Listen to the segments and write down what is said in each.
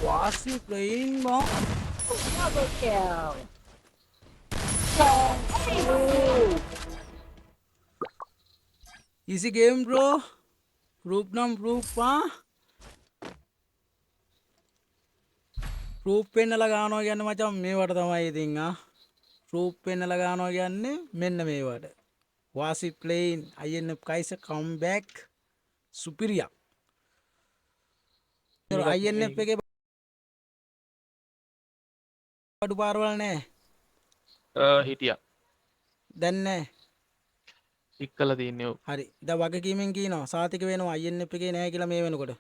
was he playing, bro? Double kill. Easy game, bro. Proof nam proof, huh? Proof පෙන්නලා ගන්නවා කියන්නේ මචං මේවට තමයි ඉතින් proof පෙන්නලා ගන්නවා කියන්නේ මෙන්න මේවට. Was he playing? INF Kaiser come back superior. INF එකේ බඩු පාරවල් නැහැ. හිටියා දැන් නැහැ. ටික් කළා තියන්නේ ඔව්. හරි. දැන් වගකීමෙන් කියනවා සාතික වෙනවා INF එකේ නැහැ කියලා මේ වෙනකොට.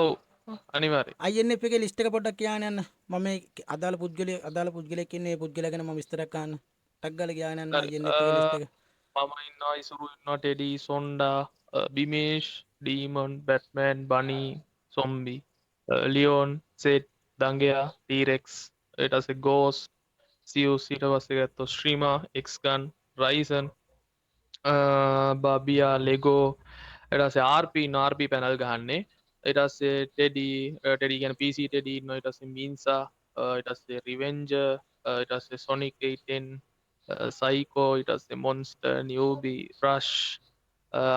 ඔව් අනිවාර්යයෙන්. INF එකේ ලිස්ට් එක පොඩ්ඩක් කියන්න යන්න. මම මේ අදාළ පුද්ගලයෙක් ඉන්නේ. ඒ පුද්ගලයා ගැන මම විස්තරයක් අහන්න. ටක් ගාලා කියන්න යන්න INF එකේ ලිස්ට් එක. මම ඉන්නවා ඉසුරු ඉන්නවා teddy සොන්ඩා බිමේෂ් ඩීමොන් Batman බනි zombie ලියෝන් set දංගයා T. rex ඊට පස්සේ ගෝස් සියුස් ඊට පස්සේ ගත්තොත් ස්ට්‍රීමා එක්ස්ගන් රයිසන් බබියා ලෙගෝ ඊට පස්සේ RP ඉන්නවා RP පැනල් ගහන්නේ ඊට පස්සේ ටෙඩි කියන PC ටෙඩි ඉන්නවා ඊට පස්සේ මින්සා ඊට පස්සේ රිවෙන්ජර් ඊට පස්සේ සොනික් 810 සයිකෝ ඊට පස්සේ මොන්ස්ටර් නියූබි රෂ්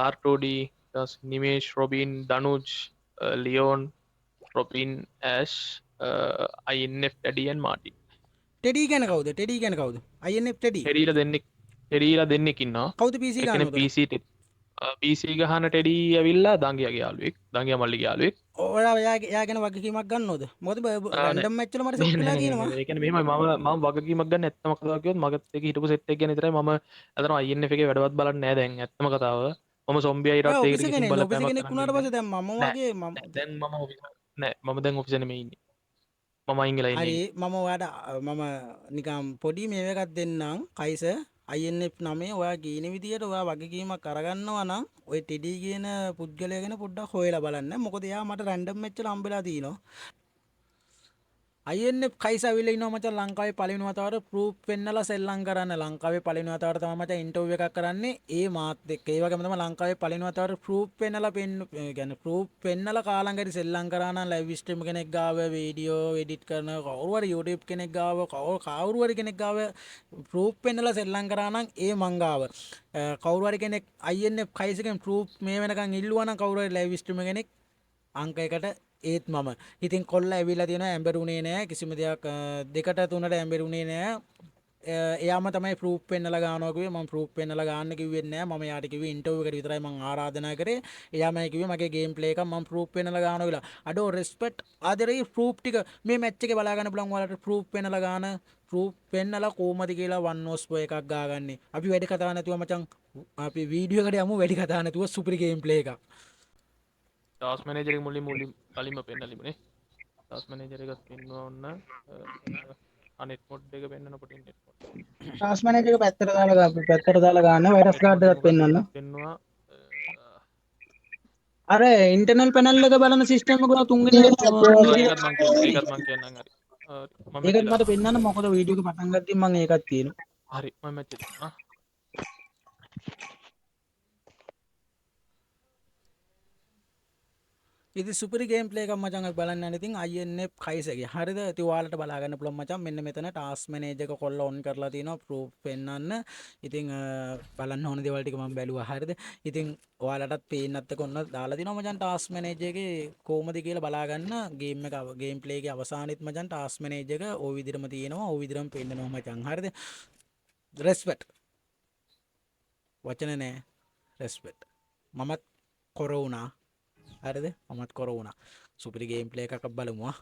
R2D ඊට පස්සේ Nimesh Robin Danuj Leon Robin Ash INF Teddy and Martin Teddy ගැන කවුද? ටෙඩි ගැන කවුද? INF teddy. ටෙඩීලා දෙන්නෙක් ඉන්නවා කවුද PC ගන්නවද? PC ගහන ටෙඩි ඇවිල්ලා දංගයාගේ යාළුවෙක් දංගයා මල්ලිගේ යාළුවෙක් ඔයා එයා ගැන වගකීමක් ගන්නවද? මොකද රැන්ඩම් මැච් වල මට සෙට් වෙලා තියෙනවා. ඒ කියන්නේ මෙහෙමයි මම වගකීමක් ගන්න ඇත්තම කතාව කිව්වොත් මගත් එක හිටපු සෙට් එක ගැන විතරයි මම අතන INF එකේ වැඩවත් බලන්නේ නැහැ දැන් ඇත්තම කතාව මම සොම්බියා ඊටත් ඒකට ඔෆිස් කිසිම කෙනෙක් බලපෑමක් වුණාට පස්සේ දැන් මම වගේ දැන් මම ඔෆිස් නෑ මම දැන් ඔෆිස් එකේ නෙමෙයි ඉන්නේ මම අයින් වෙලා ඉන්නේ හරි මම ඔයාට මම නිකම් පොඩි මේව එකක් දෙන්නම් කයිස INF 9 ඔයා කියන විදියට ඔයා වගකීමක් අරගන්නවා නම් ඔය ටෙඩි කියන පුද්ගලයා ගැන පොඩ්ඩක් හොයලා බලන්න. මොකද එයා මට රැන්ඩම් මැච් වල හම්බෙලා තිනවා. INF කයිස අවිල්ලා ඉනවා මචං ලංකාවේ පළවෙනි වතාවට ප්‍රූෆ් පෙන්නලා සෙල්ලම් කරන්න. ලංකාවේ පළවෙනි වතාවට තමයි මචං ඉන්ටර්විව් එකක් කරන්නේ. ඒ මාත් එක්ක ඒ වගේම තමයි ලංකාවේ පළවෙනි වතාවට ප්‍රූෆ් පෙන්නලා කියන්නේ ප්‍රූෆ් පෙන්නලා කාලංගරි සෙල්ලම් කරා නම් ලයිව් ස්ට්‍රීම් කෙනෙක් ගාව වීඩියෝ එඩිට් කරන කවුරු හරි YouTube කෙනෙක් ගාව කවුරු හරි කෙනෙක් ගාව ප්‍රූෆ් පෙන්නලා සෙල්ලම් කරා නම් ඒ මං ගාව කවුරු හරි කෙනෙක් INF කයිසකෙන් ප්‍රූෆ් මේ වෙනකන් ඉල්ලුවා නම් කවුරු හරි ලයිව් ස්ට්‍රීම් කෙනෙක් අංක එකට ඒත් මම ඉතින් කොල්ල ඇවිල්ලා තියෙනවා ඇම්බරුනේ නෑ කිසිම දෙයක් දෙකට තුනට ඇම්බරුනේ නෑ එයාම තමයි ප්‍රූෆ් පෙන්නලා ගන්නවා කිව්වේ මම ප්‍රූෆ් පෙන්නලා ගන්න කිව්වෙත් නෑ මම යාට කිව්වේ ඉන්ටර්විව් එකට විතරයි මම ආරාධනා කරේ එයාමයි කිව්වේ මගේ ගේම් ප්ලේ එකක් මම ප්‍රූෆ් පෙන්නලා ගන්නවා කියලා අඩෝ රෙස්පෙක්ට් ආදරේ ප්‍රූෆ් ටික මේ මැච් එකේ බලා ගන්න පුළුවන් ඔයාලට ප්‍රූෆ් පෙන්නලා ගන්න ප්‍රූෆ් පෙන්නලා කොහමද කියලා වන් නෝස් බෝ එකක් ගාගන්නේ අපි වැඩි කතා නැතුව මචං අපි වීඩියෝ එකට යමු වැඩි කතා නැතුව සුපිරි ගේම් ප්ලේ එකක් ටාස් මැනේජර් එක මුලින් කලින්ම පෙන්නලා තිබුණේ ටාස් මැනේජර් එකත් පෙන්වන්න ඕන අනෙත් මොඩ් එක පෙන්වන්න පොටින් නෙට් මොඩ් ටාස් මැනේජර් එක පැත්තට දාලා ගන්න වයිරස් ගාඩ් එකත් පෙන්වන්න පෙන්වුවා අර ඉන්ටර්නල් පැනල් එක බලන සිස්ටම් එක තුන්වෙනි ඒකත් මං කියන්නම් හරි මම ඒකත් මට පෙන්වන්න මොකද වීඩියෝ එක පටන් ගත්තී මම ඒකත් තියෙනවා හරි මම මැච් එක ඉතින් සුපිරි ගේම් ප්ලේ එකක් මචං අපි බලන්න යන ඉතින් INF කයිසගේ හරිද ඉතින් ඔයාලට බලා ගන්න පුළුවන් මචං මෙන්න මෙතන ටාස්ක් මැනේජර් එක කොල්ල ඔන් කරලා තිනවා ප්‍රූෆ් පෙන්වන්න ඉතින් බලන්න ඕන දේවල් ටික මම බැලුවා හරිද ඉතින් ඔයාලටත් පේන්නත් එක ඔන්න දාලා තිනවා මචං ටාස්ක් මැනේජර් එකේ කොහොමද කියලා බලා ගන්න ගේම් ප්ලේ එකේ අවසානෙත් මචං ටාස්ක් මැනේජර් එක ওই විදිහටම තියෙනවා ওই විදිහටම පෙන්නනවා මචං හරිද රෙස්පෙක්ට් වචන නෑ රෙස්පෙක්ට් මමත් කොර වුණා හරිද මමත් කොර වුණා සුපිරි ගේම් ප්ලේ එකක් බලමු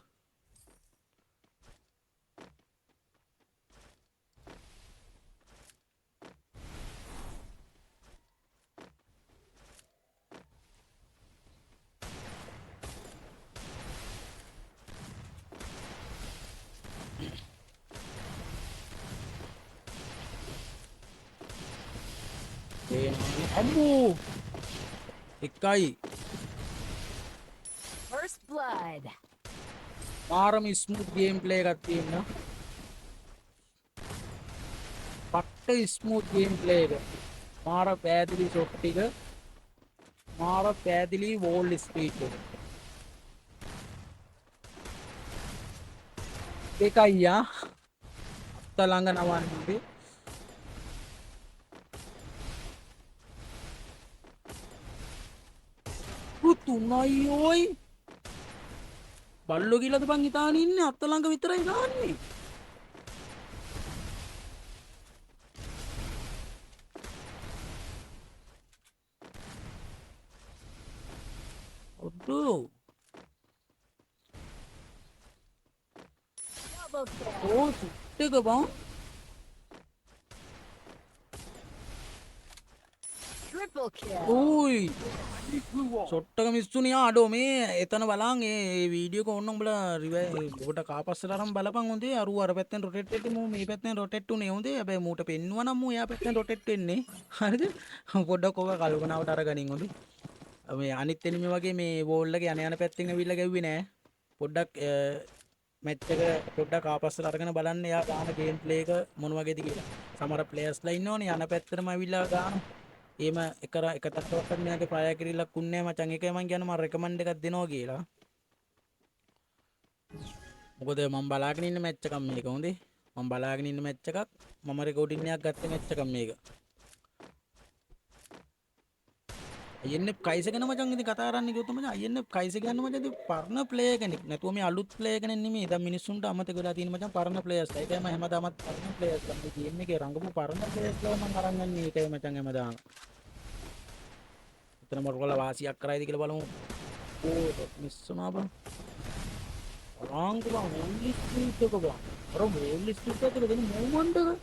අම්මෝ එකයි First blood. මාරම ස්මූත් ගේම් ප්ලේ එකක් තියෙනවා පට්ට ස්මූත් ගේම් ප්ලේ එක මාර පෑදිලි ෂොට් ටික මාර පෑදිලි වෝල් ස්පීඩ් එක ඒක අයියා අත්ත ළඟ නවන්නේ. තුනයි ඔයි බල්ලෝ කියලාද බං හිතාගෙන ඉන්නේ අත්ත ළඟ විතරයි ගහන්නේ. ඔඩෝ Double kill. ඕ සුට්ටක බං. Triple kill. ඕයි සොට්ටක මිස්සුනේ ආඩෝ මේ එතන බලන් ඒ වීඩියෝ එක ඕන්න උඹලා ඔබට කාපස්සට අරන් බලපන් හොඳේ අර අර පැත්තෙන් රොටේට් වෙද්දි මූ මේ පැත්තෙන් රොටේට් උනේ හොඳේ හැබැයි මූට පෙන්නුවා නම් මූ එයා පැත්තෙන් රොටේට් වෙන්නේ හරිද පොඩ්ඩක් ඔක කල්පනාවට අරගනින් හොඳේ මේ අනිත් එනිමේ වගේ මේ වෝල් එක යන පැත්තෙන් ඇවිල්ලා ගැව්වේ නෑ පොඩ්ඩක් මැච් එක පොඩ්ඩක් ආපස්සට අරගෙන බලන්න එයා ගාන ගේම් ප්ලේ එක මොන වගේද කියලා සමහර ප්ලේයර්ස්ලා ඉන්නවනේ යන පැත්තටම ඇවිල්ලා ගාන ඒම එක තත්ත්වයක් මෙයාගේ ප්‍රාය කිරිල්ලක් උන්නේ මචං ඒකයි මං කියන්නේ මම රෙකමන්ඩ් එකක් දෙනවා කියලා. මොකද මම බලාගෙන ඉන්න මැච් එකක් මේක හොඳේ. මම බලාගෙන ඉන්න මැච් එකක් මම රෙකෝඩින් එකක් ගත්ත මැච් එකක් මේක. අයින්නේ කයිස ගැන මචං ඉතින් කතා කරන්න කිව්වොත් මචං අයින්නේ කයිස ගැන මචං ඉතින් පරණ ප්ලේයර් කෙනෙක්. නැතුව මේ අලුත් ප්ලේයර් කෙනෙක් නෙමෙයි. දැන් මිනිස්සුන්ට අමතක වෙලා තියෙන මචං පරණ ප්ලේයර්ස්. ඒකයි මම හැමදාමත් පරණ ප්ලේයර්ස් ගන්න. ගේම් එකේ රංගපු පරණ ප්ලේයර්ස් ලා මම අරන් යන්නේ ඒකයි මචං හැමදාම. එතන මොකද වාසියක් කරයිද කියලා බලමු. ඕ මිස්සුනා බං. රාංග බං ඕන්ලි ස්ට්‍රීට් එක බං. අර ඕන්ලි ස්ට්‍රීට් එකේ දෙන මූවමන්ට් එක.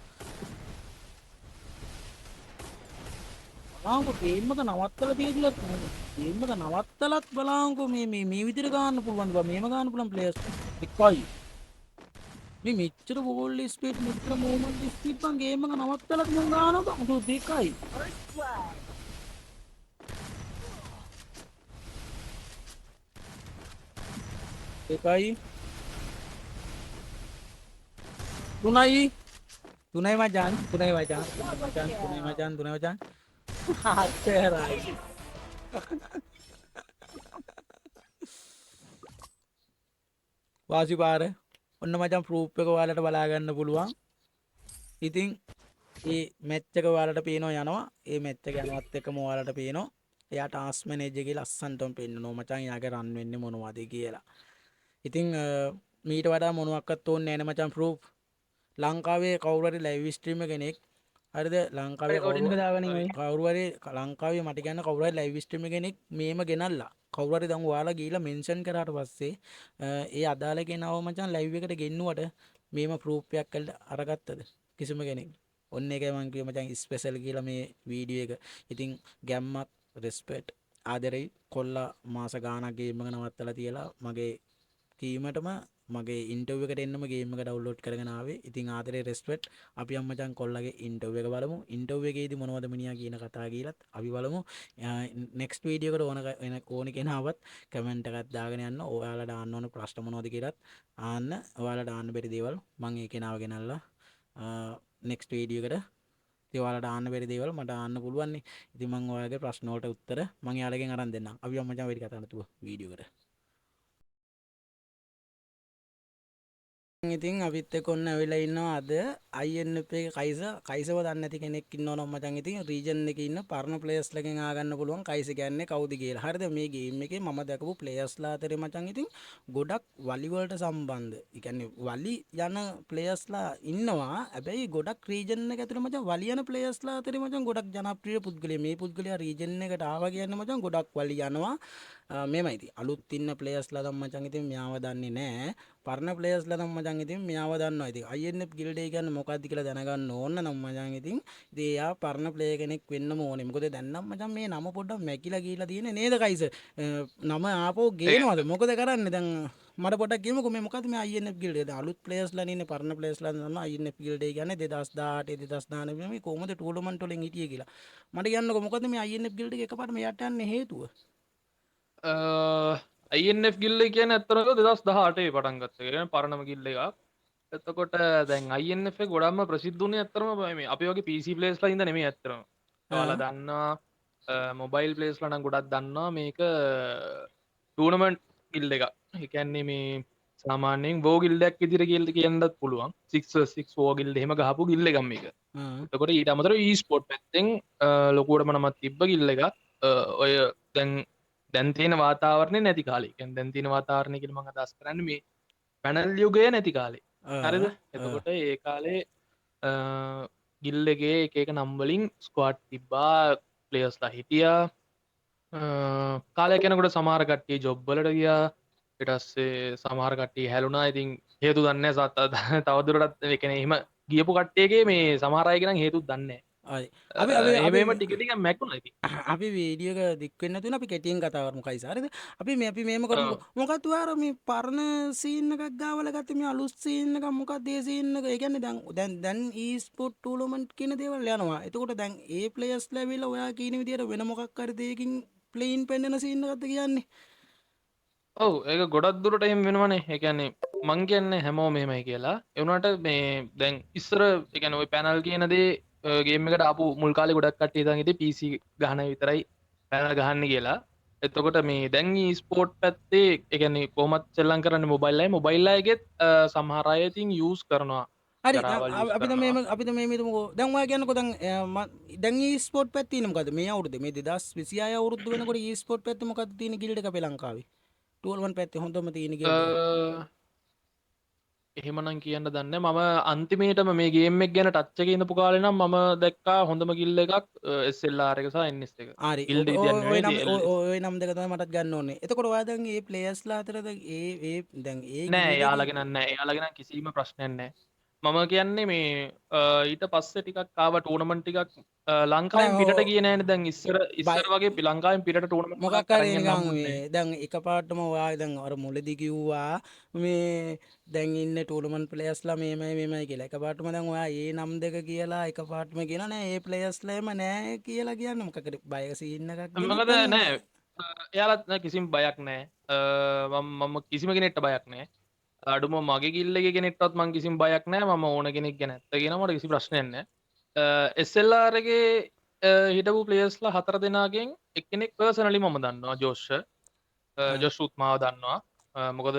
බලංකො ගේම් එක නවත්තලා තියෙදිලා ගේම් එක නවත්තලත් බලංකො මේ විදිහට ගන්න පුළුවන් බං. මේව ගන්න පුළුවන් ප්ලේයර්ස්. එකයි. මේ මෙච්චර වෝල් ස්පීඩ් මෙච්චර මූවමන්ට් ස්පීඩ් බං ගේම් එක නවත්තලත් මම ගන්නවා බං. දෙකයි. First blood. එකයි තුනයි තුනයි මචං තුනයි මචං තුනයි මචං අච්චරයි වාසි පාර ඔන්න මචං ප්‍රූෆ් එක ඔයාලට බලා ගන්න පුළුවන්. ඉතින් මේ මැච් එක ඔයාලට පේනවා යනවා. මේ මැච් එක යනවත් එක්කම ඔයාලට පේනවා. එයා ටාස්ක් මැනේජර් එකේ ලස්සනටම පෙන්නනවා මචං එයාගේ රන් වෙන්නේ මොනවද කියලා. ඉතින් මීට වඩා මොනවක්වත් ඕනේ නැහැ නේ මචං ප්‍රූෆ්. ලංකාවේ කවුරු හරි ලයිව් ස්ට්‍රීම් එකෙක් හරිද ලංකාවේ රෙකෝඩින් එක දාගෙන ඉන්නේ. කවුරු හරි ලංකාවේ මට කියන්න කවුරු හරි ලයිව් ස්ට්‍රීම් කෙනෙක් මේම ගෙනල්ලා කවුරු හරි දැන් ඔයාලා ගිහිල්ලා මෙන්ෂන් කරාට පස්සේ ඒ අදාළ කෙනාව මචං ලයිව් එකට ගෙන්නුවට මේම ප්‍රූෆ් එකක් කරලා අරගත්තද කිසිම කෙනෙක්. ඔන්න ඒකයි මං කිව්වේ මචං ස්පෙෂල් කියලා මේ වීඩියෝ එක. ඉතින් ගැම්මක් රෙස්පෙක්ට් ආදරෙයි කොල්ලා මාස ගාණක් ගේම් එක නවත්තලා තියලා මගේ ටීමටම මගේ ඉන්ටර්වයුව එකට එන්නම ගේම් එක ඩවුන්ලෝඩ් කරගෙන ආවේ. ඉතින් ආදරේ රෙස්පෙක්ට් අපි අම්මචන් කොල්ලගේ ඉන්ටර්වයුව එක බලමු. ඉන්ටර්වයුව එකේදී මොනවද මිනිහා කියන කතා කියලාත් අපි බලමු. නෙක්ස්ට් වීඩියෝ එකට ඕන කෙනාවත් කමෙන්ට් එකක් දාගෙන යන්න. ඔයාලා දාන්න ඕන ප්‍රශ්න මොනවද කියලාත් ආන්න. ඔයාලා දාන්න බැරි දේවල් මම ඒ කෙනාව ගෙනල්ලා නෙක්ස්ට් වීඩියෝ එකට ඉතින් ඔයාලට දාන්න බැරි දේවල් මට දාන්න පුළුවන් නේ. ඉතින් මම ඔයාලගේ ප්‍රශ්න වලට උත්තර මම යාළුවගෙන් අරන් දෙන්නම්. අපි අම්මචන් වෙඩි කතා නැතුව වීඩියෝ එකට. ඉතින් අපිත් එක්ක ඔන්න ඇවිල්ලා ඉන්නවා අද INF එකේ කයිසව දන්නේ නැති කෙනෙක් ඉන්නව නම් මචං ඉතින් රීජන් එකේ ඉන්න පරණ ප්ලේයර්ස් ලගෙන් ආගන්න පුළුවන් කයිස කියන්නේ කවුද කියලා. හරිද මේ ගේම් එකේ මම දැකපු ප්ලේයර්ස්ලා අතරේ මචං ඉතින් ගොඩක් වලි වලට සම්බන්ධ. ඒ කියන්නේ වලි යන ප්ලේයර්ස්ලා ඉන්නවා. හැබැයි ගොඩක් රීජන් එක ඇතුලේ මචං වලි යන ප්ලේයර්ස්ලා අතරේ මචං ගොඩක් ජනප්‍රිය පුද්ගලයා. මේ පුද්ගලයා රීජන් එකට ආවා කියන්නේ මචං ගොඩක් වලි යනවා. මේමයි ඉතින් අලුත් ඉන්න ප්ලේයර්ස්ලා නම් මචං ඉතින් මෙයාව දන්නේ නැහැ. පරණ ප්ලේයර්ස්ලා නම් මචං ඉතින් මෙයාව දන්නවා. ඉතින් INF ගිල්ඩ් එක කියන්නේ මොකක්ද කියලා දැනගන්න ඕන නම් මචං ඉතින් එයා පරණ ප්ලේයර් කෙනෙක් වෙන්නම ඕනේ. මොකද දැන් නම් මචං මේ නම පොඩ්ඩක් මැකිලා ගිහිලා තියෙන්නේ නේද කයිස? නම ආපහු ගේනවද? මොකද කරන්නේ දැන් මට පොඩ්ඩක් කියමුකෝ මේ මොකද්ද මේ INF ගිල්ඩ් එක? දැන් අලුත් ප්ලේයර්ස්ලා නේ පරණ ප්ලේයර්ස්ලා දන්නවා INF ගිල්ඩ් එක කියන්නේ 2018 2019 මේ කොහොමද ටූර්නමන්ට් වලින් හිටියේ කියලා. මට කියන්නකෝ මොකද්ද මේ INF ගිල්ඩ් එක එකපාරට මෙයාට යන්න හේතුව? INF ගිල්ල කියන ඇත්තරක 2018 පටන් ගත්ත කියන පරණම ගිල්ල එකක්. එතකොට දැන් INF ගොඩක්ම ප්‍රසිද්ධ වුණේ ඇත්තරම මේ අපි වගේ PC ප්ලේයර්ස්ලා ඉඳ නෙමෙයි ඇත්තරම. ඔයාලා දන්නවා මොබයිල් ප්ලේයර්ස්ලා නම් ගොඩක් දන්නවා මේක ටූර්නමන්ට් ගිල්ඩ් එකක්. ඒ කියන්නේ මේ සාමාන්‍යයෙන් වෝගිල්ඩක් ඉදිර කියල්ද කියන්නත් පුළුවන් 6 ෝගිල්ඩ හෙම ගහපු ගිල්ල ගම්ම එක එතකොට ඊට අමතර ස්පෝට් පැත්තෙන් ලොකුවටම නමත් තිබ්බ ගිල්ල එකක් ඔය දැන් තියෙන වාතාවරණය නැති කාලේ දැන් තියෙන වාතාවරණය කියලා මම අදහස් කරන්නේ මේ පැනල් යුගය නැති කාලේ හරිද එතකොට ඒ කාලේ ගිල්ලගේ එක නම්වලින් ස්කවාට් තිබ්බා ප්ලේස්ලා හිටියා කාලය කෙනකට සමාරකට්ටිය ජොබ්බලට ගියා ඉටස්සේ සමාරකට්ටිය හැලුනා ඉතින් හේතු දන්න සත් තවදුරටත් එකන එහම ගියපු කට්ටේගේ මේ සමහරයගෙන හේතු දන්නේ ඒම ටිකටික මැකුණ ඇති අපි වීඩියක දික්වෙන්න තුන අපි කෙටියෙන් කතාවරම කයිසාරද අපි මේ අපි මේම කරු මොකත්වාර මේ පරණ සීන්නක ගාවල ගත්තම අලුස්සිීන්නක මොකක් දේසින්නක ඒගැන්න දැන් ඊස්පොට් ටූලමන්ට් කියන දේවල් යනවා එතකොට දැන් ඒ පලේස් ලැවිල ඔයා කියන විදියට වෙන මොකක්කර දෙයකින් ප්ලේන් පෙන්න්නන සින්නගත කියන්නේ ඔව ඒක ගොඩක් දුරට එහෙම වෙනවනේ එකන්නේ මං කියන්නේ හැමෝ මෙහෙමයි කියලා එවනට මේ දැන් ඉස්සර එකන ඔයි පැනල් කියනදේ ගේමකට අපපු මුල්කාලි ගොඩක් කටේ දඟෙත පිසි ගහන විතරයි පැනල් ගහන්න කියලා එතකොට මේ දැන්ගී ස්පෝට් පැත්තේ එකන කොමත් සෙල්ලන් කරන්න මොබයිල්ලයි මොබයිල්ලයගෙත් සමහරයතින් යස් කරනවා හරි අපිට මේමතුමක දැන්වා ගැනකො දැන් ස්පෝට් පැත්තිනමකද මේ අවුද මේ දස් විසිය අවුරුදු වෙනකොට ස්පෝට් පැත්මක තින ගිල්ට ලංකාව ටුවල්වන් පැත්ති හොඳම තියන එහෙමනම් කියන්න දන්න මම අන්තිමේටම මේ ගේමක් ගැන ටච්චක ඉඳපු කාලනම් මම දැක්කා හොඳම ගිල්ල එකක් එස්සෙල්ලාරකසා එන්නිස් එක ඔය නම් දෙකත මටත් ගන්න ඕන්නේ එතකොට වාදන්ගේ පලේස්ලා අතරද ඒ දැන් ඒ නෑ යාලගෙනන්න එයාලගෙන කිසිීම ප්‍රශ්නයන්නේ මම කියන්නේ මේ ඊට පස්ස ටිකක් කාව ටෝනමන් ටිකක් ලංකායින් පිට කියනෑන දැන් ඉස්සර ඉස්සර වගේ පිලංකායින් පිට ටෝන මොකක්කර දැන් එක පාටම වා දැන් අර මුලදිකිව්වා මේ දැන්ඉන්න ටූලමන් පලේස්ලා මේමයි මෙමයි කියලා එක පාටම දැන් ඔයා ඒ නම් දෙක කියලා එක පාටම කියන නෑ ඒ පලේස්ලේම නෑ කියලා කියන්න මොකට බයසින්නක් මකද නෑ එයාලත් කිසිම් බයක් නෑ මම කිසිම කෙනෙට්ට බයක් නෑ අඩුම මගේ ගිල්ලගේ කෙනෙක්ටත් මං කිසිම් බයක් නෑ ම ඕන කෙනෙක් ගැන ඇත්තගෙනමට කිසි ප්‍රශ්නයන්න එස්සෙල්ලාරගේ හිටපු පලේස්ලා හතර දෙනාගෙන් එක්කෙනෙක් පර්සනලි මම දන්නවා ජෝෂ ජොෂුත්මාව දන්නවා මොකද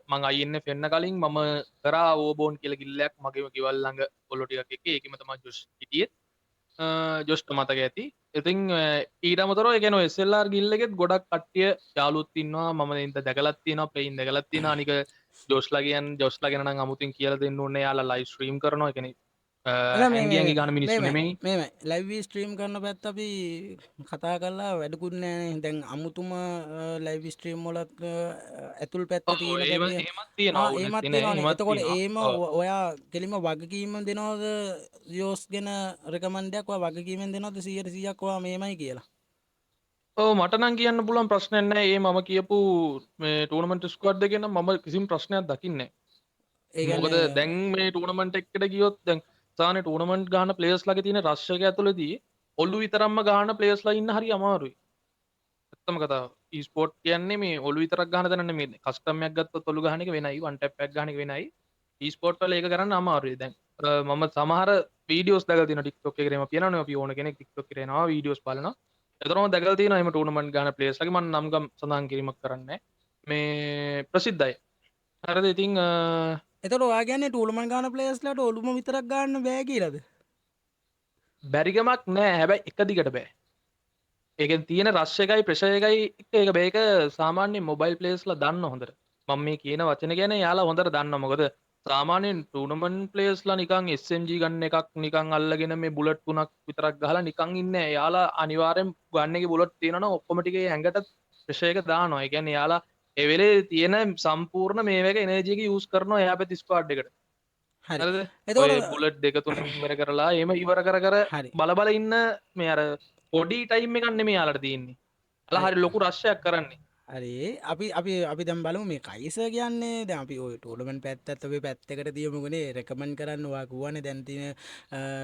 මං අයින්න පෙන්න්න කලින් මම කරා ඕබෝන් කියල ගිල්ලයක් මගේම කිවල්ලඟ පොලොටික් එක එකමතම ජොෂ් හිටියත් ජොෂ්ට මතක ඇති ඉතින් ඊටමතර එකන එස්සෙල්ලාර් ගිල්ලෙත් ගොඩක් කට්ටිය යාලුත්තින්නවා ම ඉත දැකලත්තින පෙයින් දැකලත්තින නික ජෝස්ලගෙන් ජොස්ලගෙන අමුතින් කියල දෙන්න ඕන්න යාලා ලයි ශ්‍රීම් කරනවා එකන ඇගේ ගන මිනිස් නෙමයි මෙම ලැවී ස්ට්‍රීම් කරන පැත් අපි කතා කරලා වැඩකුන්නෑ දැන් අමුතුම ලැවි ස්ට්‍රීම් මොලත් ඇතුල් පැත්ත ඒමත් ඒම ඔයා කෙලිම වගකීම දෙනවද යෝස් ගෙන රකමන්ඩයක් වගකීමෙන් දෙනවද 100%ක්වා මේමයි කියලා මටනන් කියන්න පුලන් ප්‍රශ්නයන්න ඒ මම කියපු ටූනමට ස්කවඩ් ගෙන ම කිසිම් ප්‍රශ්නයක් දකින්නේ ඒකද දැන් මේ ටූනමට එක්කට ගියොත් දැන් සාන ටූනමන්ට් ගාන පලේස් ලක තින රශ්ක ඇතුලදී ඔල්ලු විතරම්ම ගාන පලේස්ලා ඉන්න හරි අමාරුයි ඇත්තම කතා ස්පෝට් කියන්නේ මේ ඔලු විතරක් ගාන දන්න මේ කස්ටමයක් ගත්ත තොළු ගහනක වෙනයි වන්ටපක් ගනක වෙනයි ස්පෝට්ල ඒක කරන්න අමාරුයි දැන් මම සමහර වීඩියෝස් දගතින ටික්ටොක් කරම පියන අපි ඕන කෙනෙක් ටික්ටොක් කරනවා වීඩියෝස් බලන එතරම දැගල්තින ම ටූනමන්ට් ගාන පලේස්ලක ම නම්ගම් සඳහන් කිරීමක් කරන්න මේ ප්‍රසිද්ධයි හරද ඉතිං එතට වාගන ටූලමන් ගාන පලේස්ලට ඔලුම විතරක් ගන්න බෑකිලද බැරිගමක් නෑ හැබැයි එක දිගට බෑ ඒකෙන් තියෙන රශ්‍යකයි ප්‍රශයකයි ඒක බේක සාමාන්‍ය මොබයිල් පලේස්ල දන්න හොඳට මම මේ කියන වචන ගැන යාලා හොඳට දන්න මොකද සාමානයෙන් ටූනමන් පලේස්ලා නිකං SMG ගන්න එකක් නිකං අල්ලගෙන මේ බුලට් තුනක් විතරක් ගහලා නිකං ඉන්න යාලා අනිවාරෙන් ගන්න එක බුලොට් තියෙනන ඔක්කොමටිගේ හැඟට ප්‍රශයක දානවා එකැන යාලා එවෙලේ තියෙන සම්පූර්ණ මේක එනජක යස් කරනවා යා පැතිස්පාඩ් එකට බුලට් දෙක තුන මර කරලා එම ඉවර කර බලබල ඉන්න මේ අර පොඩි ටයිම් එකන්න මේ යාලට තියන්නේ අල හරි ලොකු රශ්යක් කරන්නේ අරේ අපි දම් බලු මේ කයිස කියන්නේ ද අපි ටෝලමන් පැත් ඇත්තේ පැත්තකට තියමුණේ රැකමන් කරන්නවා ගුවන දැන්තින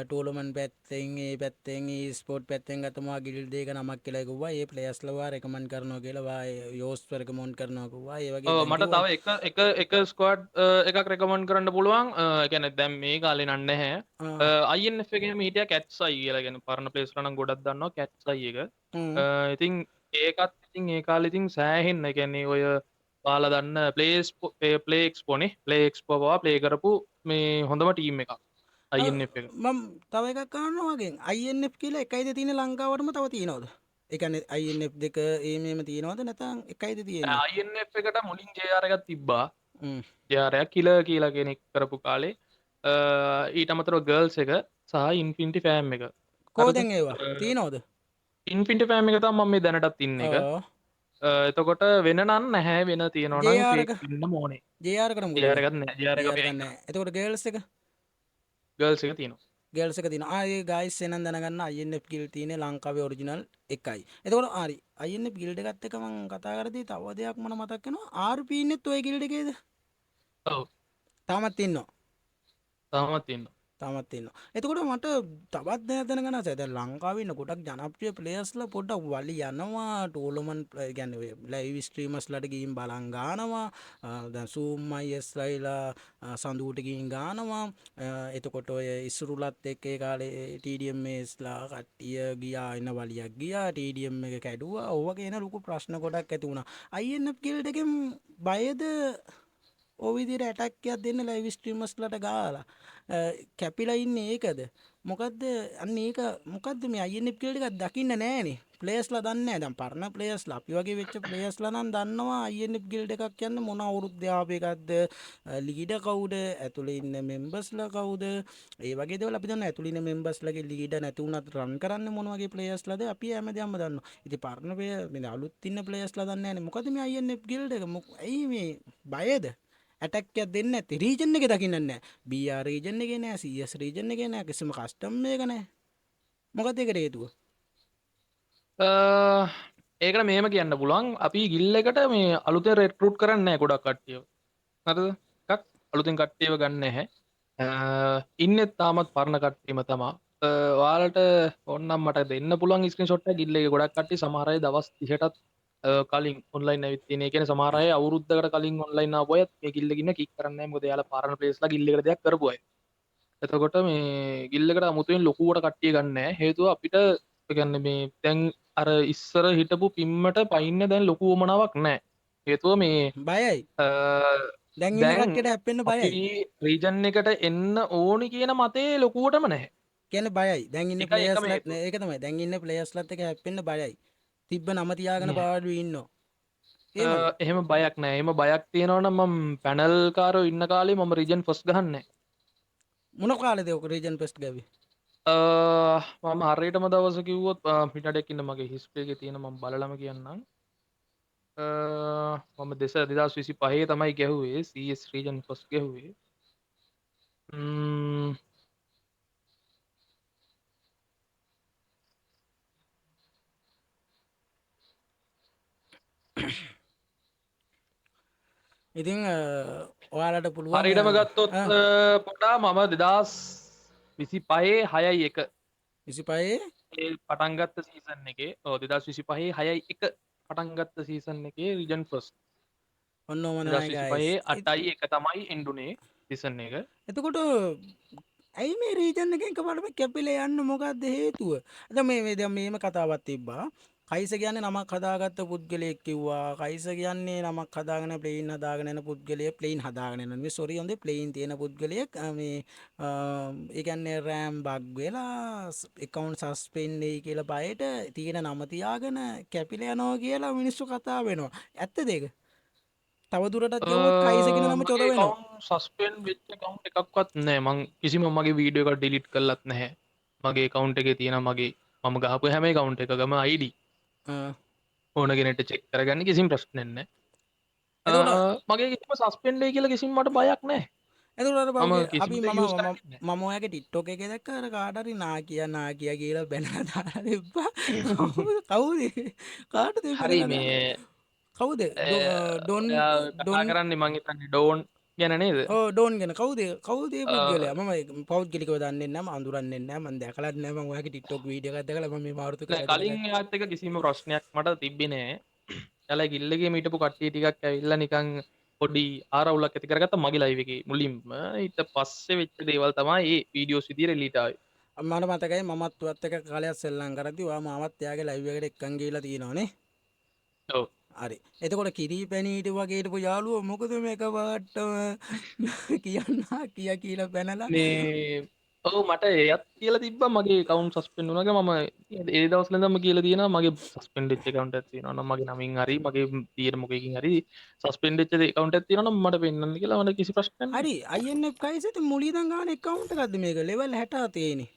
ටෝලමන් පැත්තෙන් ඒ පැත්තෙන් ස්පෝට් පැත්තෙන් ගතමවා ගිල්දේක නමක් කියලකුවා ඒ පලේස්ලවා රැකමන් කරනවා කියලවා යෝස්වරක මොන් කරනකුවා ඒවගේ මට තව එක ස්කෝඩ් එකක් රැකමන් කරන්න පුළුවන් ගැන දැම් මේ කාලෙ නන්න හැ අයිගේ මීටිය කැත්සයි කියලගෙන පරණ පලේස්ලන ගොඩක් දන්නවා කැත්සයි එක ඉතින් ඒකත් ඉතින් ඒ කාල ඉතින් සෑහෙන්න ගැන්නේ ඔය ඔයාලා දන්න ප්ලේ එක්ස්පෝනේ ප්ලේ එක්ස්පෝ පවා ප්ලේ කරපු මේ හොඳම ටීම් එකක් INF එක. මම තව එකක් අහනවා වගේ INF කියලා එකයිද තියෙන්නේ ලංකාවටම තව තියෙනවද? ඒ කියන්නේ INF දෙක මේම තියෙනවද නැත්නම් එකයිද තියෙන්නේ? INF එකට මුලින් JR එකක් තිබ්බා. හ්ම්. JR එක කිල කියලා කෙනෙක් කරපු කාලේ ඊට අමතරව ගර්ල්ස් එක සහ ඉන්ෆිනිටි ෆෑම් එක. කොහොද හරිද? දැන් ඒවා? තියෙනවද? ඉන්ෆිනිටි ෆෑම් එක තමයි මම මේ දැනටත් ඉන්න එක. ඔව්. එතකොට වෙන නම් නැහැ වෙන තියෙනවා නම් JR ෆේක් එක ඉන්න ඕනේ. JR එකට මොකද JR උනේ? එකක් නැහැ. JR එක JR අපි එකක් අයින් නැහැ. කරා. එතකොට ගර්ල්ස් එක ගර්ල්ස් එක තියෙනවා. ගර්ල්ස් එක තියෙනවා. ඒ ගයිස් එනන් දැනගන්න INF ගිල්ඩ් තියෙන්නේ ලංකාවේ ඔරිජිනල් එකයි. එතකොට හරි INF ගිල්ඩ් එකත් එක්ක මම කතා කරද්දී තව දෙයක් මට මතක් වෙනවා. RP ඉන්නෙත් ඔය ගිල්ඩ් එකේද? ඔව්. තාමත් ඉන්නවා. තාමත් ඉන්නවා. තාමත් ඉන්නවා. එතකොට මට තවත් දෙයක් දැනගන්න ආසයි. දැන් ලංකාවේ ඉන්න ගොඩක් ජනප්‍රිය ප්ලේයර්ස්ලා පොඩ්ඩක් වලි යනවා. ටෝර්නමන්ට් කියන්නේ ඔය ලයිව් ස්ට්‍රීමර්ස්ලාට ගිහින් බලන් ගන්නවා. දැන් සූම් අයිස්ලායිලා සඳුට ගිහින් ගන්නවා. එතකොට ඔය ඉසුරුලත් එක්ක ඒ කාලේ TDMSලා කට්ටිය ගියා එන වලියක් ගියා. TDM එක කැඩුවා. ඕව කියන ලොකු ප්‍රශ්න ගොඩක් ඇති වුණා. INF ගිල්ඩ් එකෙන් බයද ඔය විදිහට ඇටැක් එකක් දෙන්න ලයිව් ස්ට්‍රීමර්ස්ලාට ගාලා කැපිලා ඉන්නේ ඒකද මොකද්ද අන්න ඒක මොකද්ද මේ INF ගිල්ඩ් එකක් දකින්න නැහනේ ප්ලේයර්ස්ලා දන්නේ නැහැ දැන් පරණ ප්ලේයර්ස්ලා අපි වගේ වෙච්ච ප්ලේයර්ස්ලා නම් දන්නවා INF ගිල්ඩ් එකක් කියන්නේ මොන අවුරුද්ද ආපු එකක්ද ලීඩර් කවුද ඇතුලේ ඉන්න මෙම්බර්ස්ලා කවුද ඒ වගේ දේවල් අපි දන්නවා ඇතුලේ ඉන්න මෙම්බර්ස්ලාගේ ලීඩර් නැති වුණත් රන් කරන්නේ මොන වගේ ප්ලේයර්ස්ලාද අපි හැමදේම දන්නවා ඉතින් පරණ මේ අලුත් ඉන්න ප්ලේයර්ස්ලා දන්නේ නැහනේ මොකද මේ INF ගිල්ඩ් එක ඇයි මේ බයද ඇටැක් එකක් දෙන්නේ නැති රීජන් එකේ දකින්න නැහැ BR රීජන් එකේ නැහැ CS රීජන් එකේ නැහැ කිසිම කස්ටම් එකක නැහැ මොකද ඒකට හේතුව ඒකට මේම කියන්න පුළුවන් අපි ගිල්ල එකට මේ අලුතෙන් රෙක්රූට් කරන්නේ නැහැ ගොඩක් කට්ටිය. හරිද? එකක් අලුතෙන් කට්ටියව ගන්න නැහැ. ඉන්නේ තාමත් පරණ කට්ටියම තමයි. ඔයාලට ඕනනම් මට දෙන්න පුළුවන් ස්ක්‍රීන්ෂොට් එක ගිල්ල එකේ ගොඩක් කට්ටිය සමහර අය දවස් 30ටත් කලින් ඔන්ලයින් ඇවිත් තියෙන. ඒ කියන්නේ සමහර අය අවුරුද්දකට කලින් ඔන්ලයින් ආපු අයත් මේ ගිල්ල ගින්න කික් කරන්නේ නැහැ. මොකද එයාලා පරණ ප්ලේස්ලා ගිල්ල එකට දෙයක් කරපු අය. එතකොට මේ ගිල්ල එකට අමුතුවෙන් ලොකුවට කට්ටිය ගන්න නැහැ. හේතුව අපිට ඒ කියන්නේ මේ දැන් අර ඉස්සර හිටපු පිම්මට පයින්න දැන් ලොකු උවමනාවක් නැහැ. හේතුව මේ බයයි දැන් ඉන්න දැන් කට්ටියට හැප්පෙන්න බයයි අපි රීජන් එකට එන්න ඕනි කියන මතේ ලොකුවටම නැහැ. කියන්නේ බයයි දැන් ඉන්න ඒකයි එකම ප්ලේයර්ස්ලා හේතුව. ඒක තමයි දැන් ඉන්න ප්ලේයර්ස්ලාත් එක හැප්පෙන්න බයයි තිබ්බ නම තියාගෙන පාඩුවේ ඉන්නවා එහෙමද එහෙම බයක් නැහැ. එහෙම බයක් තියෙනවා නම් මම පැනල් කාරෝ ඉන්න කාලේ මම රීජන් ෆස්ට් ගහන්නේ මොන කාලේද ඔක රීජන් ෆෙස්ට් ගාවේ නැහැ. මම හරියටම දවස කිව්වොත් පිටඩෙක් ඉන්න මගේ හිස්ටරි එකේ තියෙන මම බලලම කියන්නම්. මම 2025 තමයි ගැහුවේ CS රීජන් ෆස්ට් ගැහුවේ. ම්ම් ඉතින් ඔයාලට පුළුවන් හරියටම ගත්තොත් පොඩා මම 2025 6.1 25 ඒ පටන් ගත්ත සීසන් එකේ 2025 6.1 පටන් ගත්ත සීසන් එකේ රීජන් ෆස්ට් ඔන්න ඕම තමයි guys 2025 8.1 තමයි එන්ඩුනේ සීසන් එක. එතකොට ඇයි මේ රීජන් එකෙන් එකපාරටම කැපිලා යන්න මොකක්ද හේතුව? දැන් මේ දැන් මේම කතාවක් තිබ්බා. කයිස කියන්නේ නමක් හදාගත්ත පුද්ගලයෙක් කිව්වා. කයිස කියන්නේ නමක් හදාගෙන ප්ලේන් හදාගෙන යන පුද්ගලයෙක් ප්ලේන් හදාගෙන යන නෙමෙයි සෝරි හොඳේ ප්ලේන් තියෙන පුද්ගලයෙක් මේ ඒ කියන්නේ රෑම් බග් වෙලා account suspend වෙයි කියලා බයට තියෙන නම තියාගෙන කැපිලා යනවා කියලා මිනිස්සු කතා වෙනවා. ඇත්තද ඒක? තව දුරටත් ගියොත් කයිස කියන නම චොර වෙනවා. සස්පෙන්ඩ් වෙච්ච account එකක්වත් නැහැ. මං කිසිම මගේ වීඩියෝ එකක් ඩිලීට් කරලත් නැහැ. මගේ account එකේ තියෙන මගේ මම ගහපු හැම account එකකම ID ඕන කෙනෙක්ට චෙක් කරගන්න කිසිම ප්‍රශ්නයක් නැහැ. එතකොට මගේ කිසිම සස්පෙන්ඩ් වෙයි කියලා කිසිම මට බයක් නැහැ. එතකොට අර මම බවගේ කිසිම අපි දෙයක් use කරන්නේ නැහැ. මම ඔයාගේ ටික්ටොක් එකේ දැක්ක අර කාට හරි නාකියා කියලා බැනලා දාලා තිබ්බා. කවුද? කාටද හරි බැනලා මේ දාලා? කවුද? ඩොන් ඔයා කතා කරන්නේ මං හිතන්නේ ඩෝන් ගැන නේද? ඩෝන් ගැන කවුද ඒ පුද්ගලයා මම පෞද්ගලිකව දන්නේ නැහැ මම අඳුරන්නේ නැහැ මම දැකලත් නැහැ මම ඔයාගේ ටික්ටොක් වීඩියෝ එකක් දැකලා මම මේ මාරුතු නෑ, කලින් එයාත් එක කිසිම ප්‍රශ්නයක් මට තිබ්බේ නෑ. එයාලා ගිල්ලගේ හිටපු කට්ටිය ටිකක් ඇවිල්ලා නිකන් පොඩි ආරවුලක් ඇති කරගත්තා මගේ ලයිව් එකේ මුලින්ම. ඊට පස්සේ වෙච්ච දේවල් තමයි මේ වීඩියෝස් විදියට එළියට ආවේ. මට මතකයි මමත් ඔයත් එක්ක කාලයක් සෙල්ලම් කරද්දි ඔයා මාවත් එයාගේ ලයිව් එකට එක්කන් ගිහිලා තියෙනවනේ ඔව්. හරි. එතකොට කිරි පැණීට වගේ හිටපු යාළුවෝ මොකද මේක පාටම කියන්න කියලා පැනලා මේ ඔව් මට එයත් කියලා තිබ්බා මගේ account suspend වුණාක මම ඒ දවස්වල ඉඳන්ම කියලා තියෙනවා මගේ suspend වෙච්ච account එකක් තියෙනවා නම් මගේ නමින් හරි මගේ තියෙන මොකකින් හරි suspend වෙච්ච account එකක් තියෙනවා නම් මට පෙන්නන්න කියලා මට කිසි ප්‍රශ්නයක් නැහැ. හරි INF කයිසට මුලින් ඉඳන් ගන්න account එකක්ද මේක level 60 තියෙන්නේ.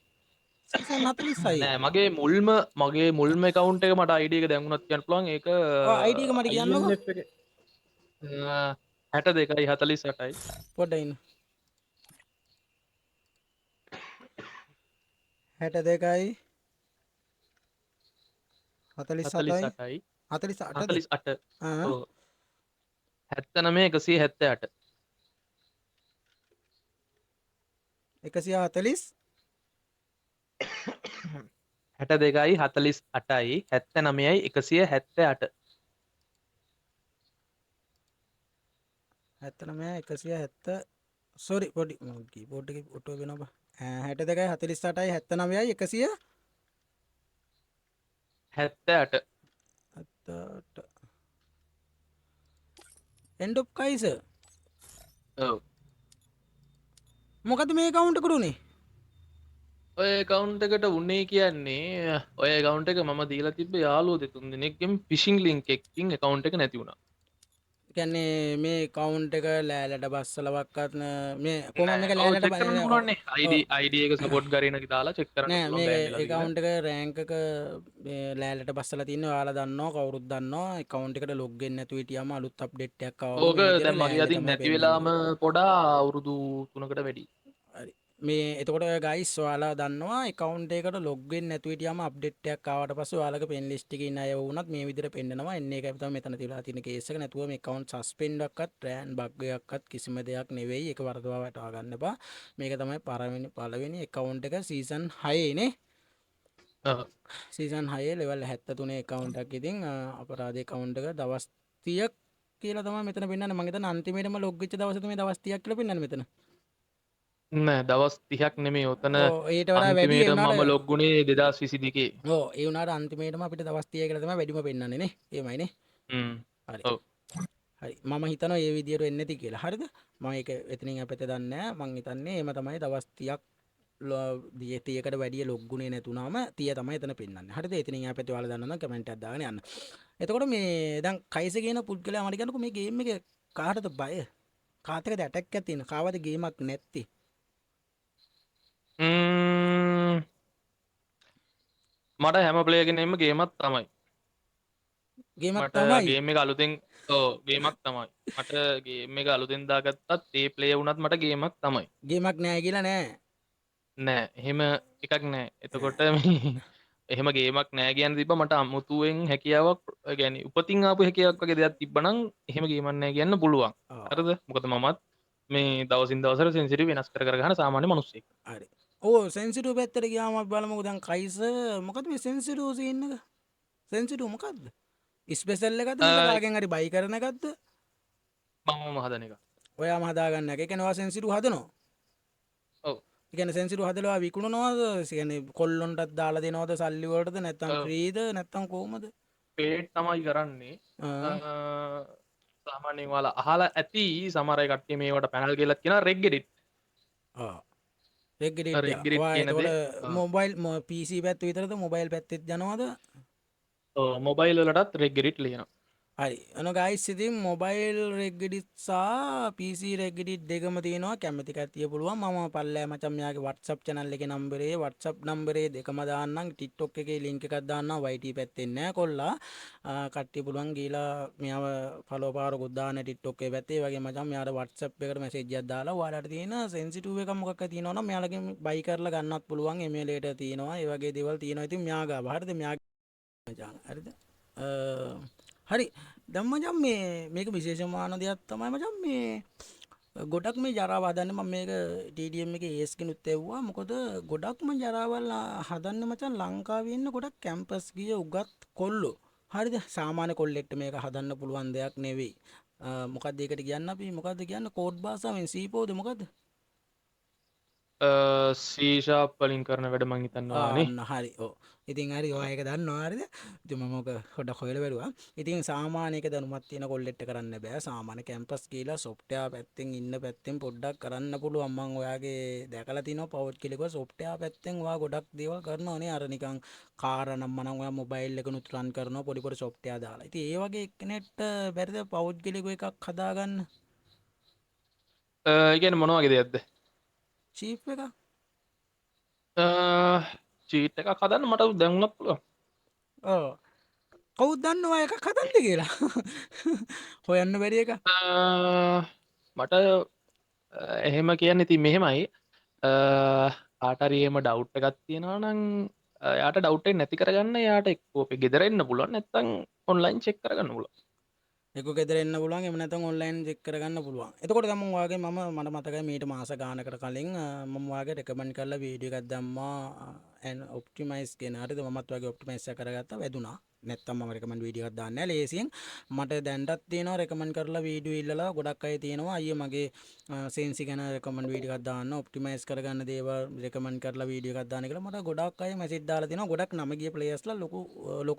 සීසන් 46යි. නෑ මගේ මුල්ම account එක මට ID එක දැන් වුණත් කියන්න පුළුවන් ඒක ඔව් ID එක මට කියන්නකෝ. INF එක 62යි 48යි පොඩ්ඩක් ඉන්න. 62යි 47යි 48යි 48ද? 48 ආ ඔව් 79 178 140 62යි 48යි 79යි 178 79 170 සෝරි පොඩි කීබෝඩ් එකේ ඔටෝ වෙනවා. 62යි 48යි 79යි 100 78 78 end of කයිස ඔව් මොකද මේ account එකට උනේ? ඔය account එකට උනේ කියන්නේ ඔය account එක මම දීලා තිබ්බ යාළුවෝ දෙතුන් දෙනෙක්ගෙන් phishing link එකකින් account එක නැති වුණා. කියන්නේ මේ account එක ලෑල්ලට බස්සලවක්වත් මේ කොහොම මේක ඔව් ලෑල්ලට check කරන්න පුළුවන්නේ ID එක support කරගෙන දාලා check කරන්න නෑ පුළුවන් මේ බෑන්ඩලා දීලා. account එක rank එක මේ ලෑල්ලට බස්සලා තින්නේ ඔයාලා දන්නවා කවුරුත් දන්නවා account එකට log වෙන්නේ නැතුව හිටියාම අලුත් update එකක් ආවම ඕක මේ විදිහට දැන් මගේ ලෑල්ලේ අතින් තමයි නැති පෙන්නන්නේ. වෙලාම පොඩා අවුරුදු 3කට වැඩි. හරි මේ එතකොට ගයිස් ඔයාලා දන්නවා account එකකට log වෙන්නේ නැතුව හිටියාම update එකක් ආවට පස්සේ ඔයාලගේ pen list එකේ ඉන්න අය වුණත් මේ විදිහට පෙන්නනවා එන්නේ ඒකයි තමයි මෙතන තියලා තියෙන case එක නැතුව මේ account suspend එකක්වත් ran bug එකක්වත් කිසිම දෙයක් නෙවෙයි ඒක වරදවා වටවා ගන්න එපා මේක තමයි පළවෙනි account එක season 6 නේ ඔව් සීසන් 6 level 73 account එකක් ඉතින් අපරාධ account එක දවස් 30ක් කියලා තමයි මෙතන පෙන්නන්නේ මම හිතන්නේ අන්තිමේටම log වෙච්ච දවස තමයි දවස් 30ක් කියලා පෙන්නන්නේ මෙතන නෑ දවස් 30ක් නෙමෙයි ඔතන ඕ ඊට වඩා වැඩි ඒ අන්තිමේට වුණාට මම ලොග් වුණේ 2022. ඕ ඒ වුණාට අන්තිමේටම අපිට දවස් 30 කියලා තමයි වැඩිම පෙන්නන්නේ නේ එහෙමයි නේ හ්ම් හරි ඔව් හරි මම හිතනවා මේ විදියට වෙන්නේ නැති කියලා හරිද මම ඒක එතනින් අපිට දන්නේ නැහැ මම හිතන්නේ එහෙම තමයි දවස් 30ක් 30කට වැඩිය ලොග් ගුණේ නැතුණාම 30 තමයි එතන පෙන්නන්නේ හරිද එතනින් අපිට ඔයාලා දන්නවා නම් කමෙන්ට් එකක් දාගෙන යන්න එතකොට මේ දැන් කයිස කියන පුද්ගලයා මට කියන්නකෝ මේ ගේම් එකේ කාටද බය කාට එකද ඇටැක් එකක් තියෙන කාවද ගේමක් නැත්තේ මට හැම ප්ලේ කෙනෙක්ම ගේමක් තමයි. ගේමක් මට තමයි ගේම් එක අලුතෙන් ඔව් ගේමක් තමයි. මට ගේම් එක අලුතෙන් දාගත්තත් ඒ ප්ලේ වුණත් මට ගේමක් තමයි. ගේමක් නැහැ කියලා නෑ නෑ එහෙම එකක් නෑ. එතකොට මේ එහෙම ගේමක් නෑ කියන්න තිබ්බ මට අමුතුවෙන් හැකියාවක් ඒ කියන්නේ උපතින් ආපු හැකියාවක් වගේ දෙයක් තිබ්බනම් එහෙම ගේමක් නෑ කියන්න පුළුවන්. හරිද? මොකද මමත් මේ දවසින් දවසට සෙන්සිටිව් වෙනස් කර කර ගන්න සාමාන්‍ය මිනිස්සෙක්. හරි ඕ සෙන්සිටිව් පැත්තට ගියාම අපි බලමුකෝ දැන් කයිස මොකද මේ සෙන්සිටිව් සීන් එක සෙන්සිටිව් මොකද්ද ස්පෙෂල් එකක්ද නැත්නම් කාගෙන් හරි බයි කරන එකක්ද මමම හදන එක. ඔයාම හදාගන්න එක ඒ කියන්නේ ඔයා සෙන්සිටිව් හදනවා ඔව්. ඒ කියන්නේ සෙන්සිටිව් හදලා විකුණනවද ඒ කියන්නේ කොල්ලොන්ටත් දාලා දෙනවද සල්ලි වලටද නැත්නම් ඔව්. ෆ්‍රීද නැත්නම් කොහොමද පේට් තමයි කරන්නේ. ආ සාමාන්‍යයෙන් ඔයාලා අහලා ඇති සමහර අය කට්ටිය මේවට පැනල් කියලා කියනවා රෙග් එඩිට්. ආ රෙග් එඩිට් රෙග් එඩිට් ඔයා කියන දේ එතකොට මොබයිල් PC පැත්ත විතරද මොබයිල් පැත්තෙත් යනවද ඔව් මොබයිල් වලටත් රෙග් එඩිට් ලියනවා. හරි එන ගයිස් ඉතින් මොබයිල් රෙග් එඩිට් සහ PC රෙග් එඩිට් දෙකම තියෙනවා කැමති කට්ටිය පුළුවන් මම පල්ලෑ මචං මෙයාගේ WhatsApp channel එකේ නම්බරේ WhatsApp නම්බරේ දෙකම දාන්නම් TikTok එකේ link එකක් දාන්නම් YT පැත්තේ නෑ කොල්ලා කට්ටිය පුළුවන් ගිහලා මෙයාව follow පාරකුත් දාන්න TikTok එකේ පැත්තේ ඒ වගේ මචං මෙයාට WhatsApp එකට message එකක් දාලා ඔයාලට තියෙන sensitive එකක් මොකක්ද තියෙනවා නම් මෙයාලගෙන් buy කරලා ගන්නත් පුළුවන් emulator තියෙනවා ඒ වගේ දේවල් තියෙනවා ඉතින් මෙයා ගාව හරිද මෙයා මචං හරිද හරි දැන් මචං මේක විශේෂමාන දෙයක් තමයි මචං මේ ගොඩක් මේ ජරාව හදන්නේ මම මේක TDM එකේ AS කෙනුත් එව්වා මොකද ගොඩක්ම ජරාවල් හදන්නේ මචං ලංකාවේ ඉන්න ගොඩක් කැම්පස් ගිය උගත් කොල්ලෝ හරිද සාමාන්‍ය කොල්ලෙක්ට මේක හදන්න පුළුවන් දෙයක් නෙවෙයි මොකක්ද ඒකට කියන්න අපි මොකද්ද කියන්න කෝඩ් භාෂාවෙන් සීපෝද මොකද්ද සීශාප් වලින් කරන වැඩ මං හිතන්නවානේ අන්න හරි ඕ ඉතින් හරි ඔයක දන්න වාරිද ඉතින් මම ඔක හොඩක් හොයලා බැලුවා ඉතින් සාමාන්‍යක දැනුමක් තියෙන කොල්ලෙට්ට කරන්න බෑ සාමාන්‍ය කැම්පස් කියලා සොෆ්ට්වෙයාර් පැත්තෙන් ඉන්න පැත්තෙන් පොඩ්ඩක් කරන්න පුළුවන් මම ඔයාගේ දැකලා තිනවා පෞද්ගලිකව සොෆ්ට්වෙයාර් පැත්තෙන් ඔයා ගොඩක් දේවල් කරනවානේ අර නිකන් කාර නම් නම් ඔයා මොබයිල් එකනුත් රන් කරනවා පොඩි පොඩි සොෆ්ට්වෙයාර් දාලා ඉතින් ඒ වගේ එක්කෙනෙක්ට බැරිද පෞද්ගලිකව එකක් හදාගන්න ඉගැන මොනවගේ දෙයක්ද චීප් එක චීට එක කදන්න මට දැන්ුණක් පුළුව ඕ කවුද දන්නවා එකක් හදන්න කියලා හොයන්න බැරි එක මට එහෙම කියන්න ඉති මෙහෙමයි ආටරියම ඩව් එකත් තියෙනවා නං යාට ඩව් නැති කරගන්න යාට එක්කෝප ගෙදරන්න පුලුවන් නැත්තං ඔන්ලයින් චෙක් කරගන්න පුල එක ගෙදරන්න පුලන් එම නැත ඔන්ලයින් චෙක් කරගන්න පුළුවන් එතකොට තම වගේ ම මට මතක මීට මාස ගානකට කලින් මමවාගේ රෙකමන් කරලා වීඩියකත් දම්මා ඇන් ඔප්ටිමයිස් ගෙනට මත් වගේ ඔප්ටිමයිස කරගත්ත වැදුනා නැත්තම් රකමන් වීඩියකත් දාන්න ලේසියෙන් මට දැන්ටත් තියෙන රෙකමන් කරලා වීඩිය ඉල්ලලා ගොඩක් අය තියෙනවා අය මගේ සේන්සි ගැන රෙකමන් වීඩියකත් දාන්න ඔප්ටිමයිස් කරගන්න දේව රෙකමන් කරලා වීඩියකත් දාන කියලා මට ගොඩක් අය මැසේජ් දාලා තියෙනවා ගොඩක් නමගිය ප්ලේයර්ස්ලා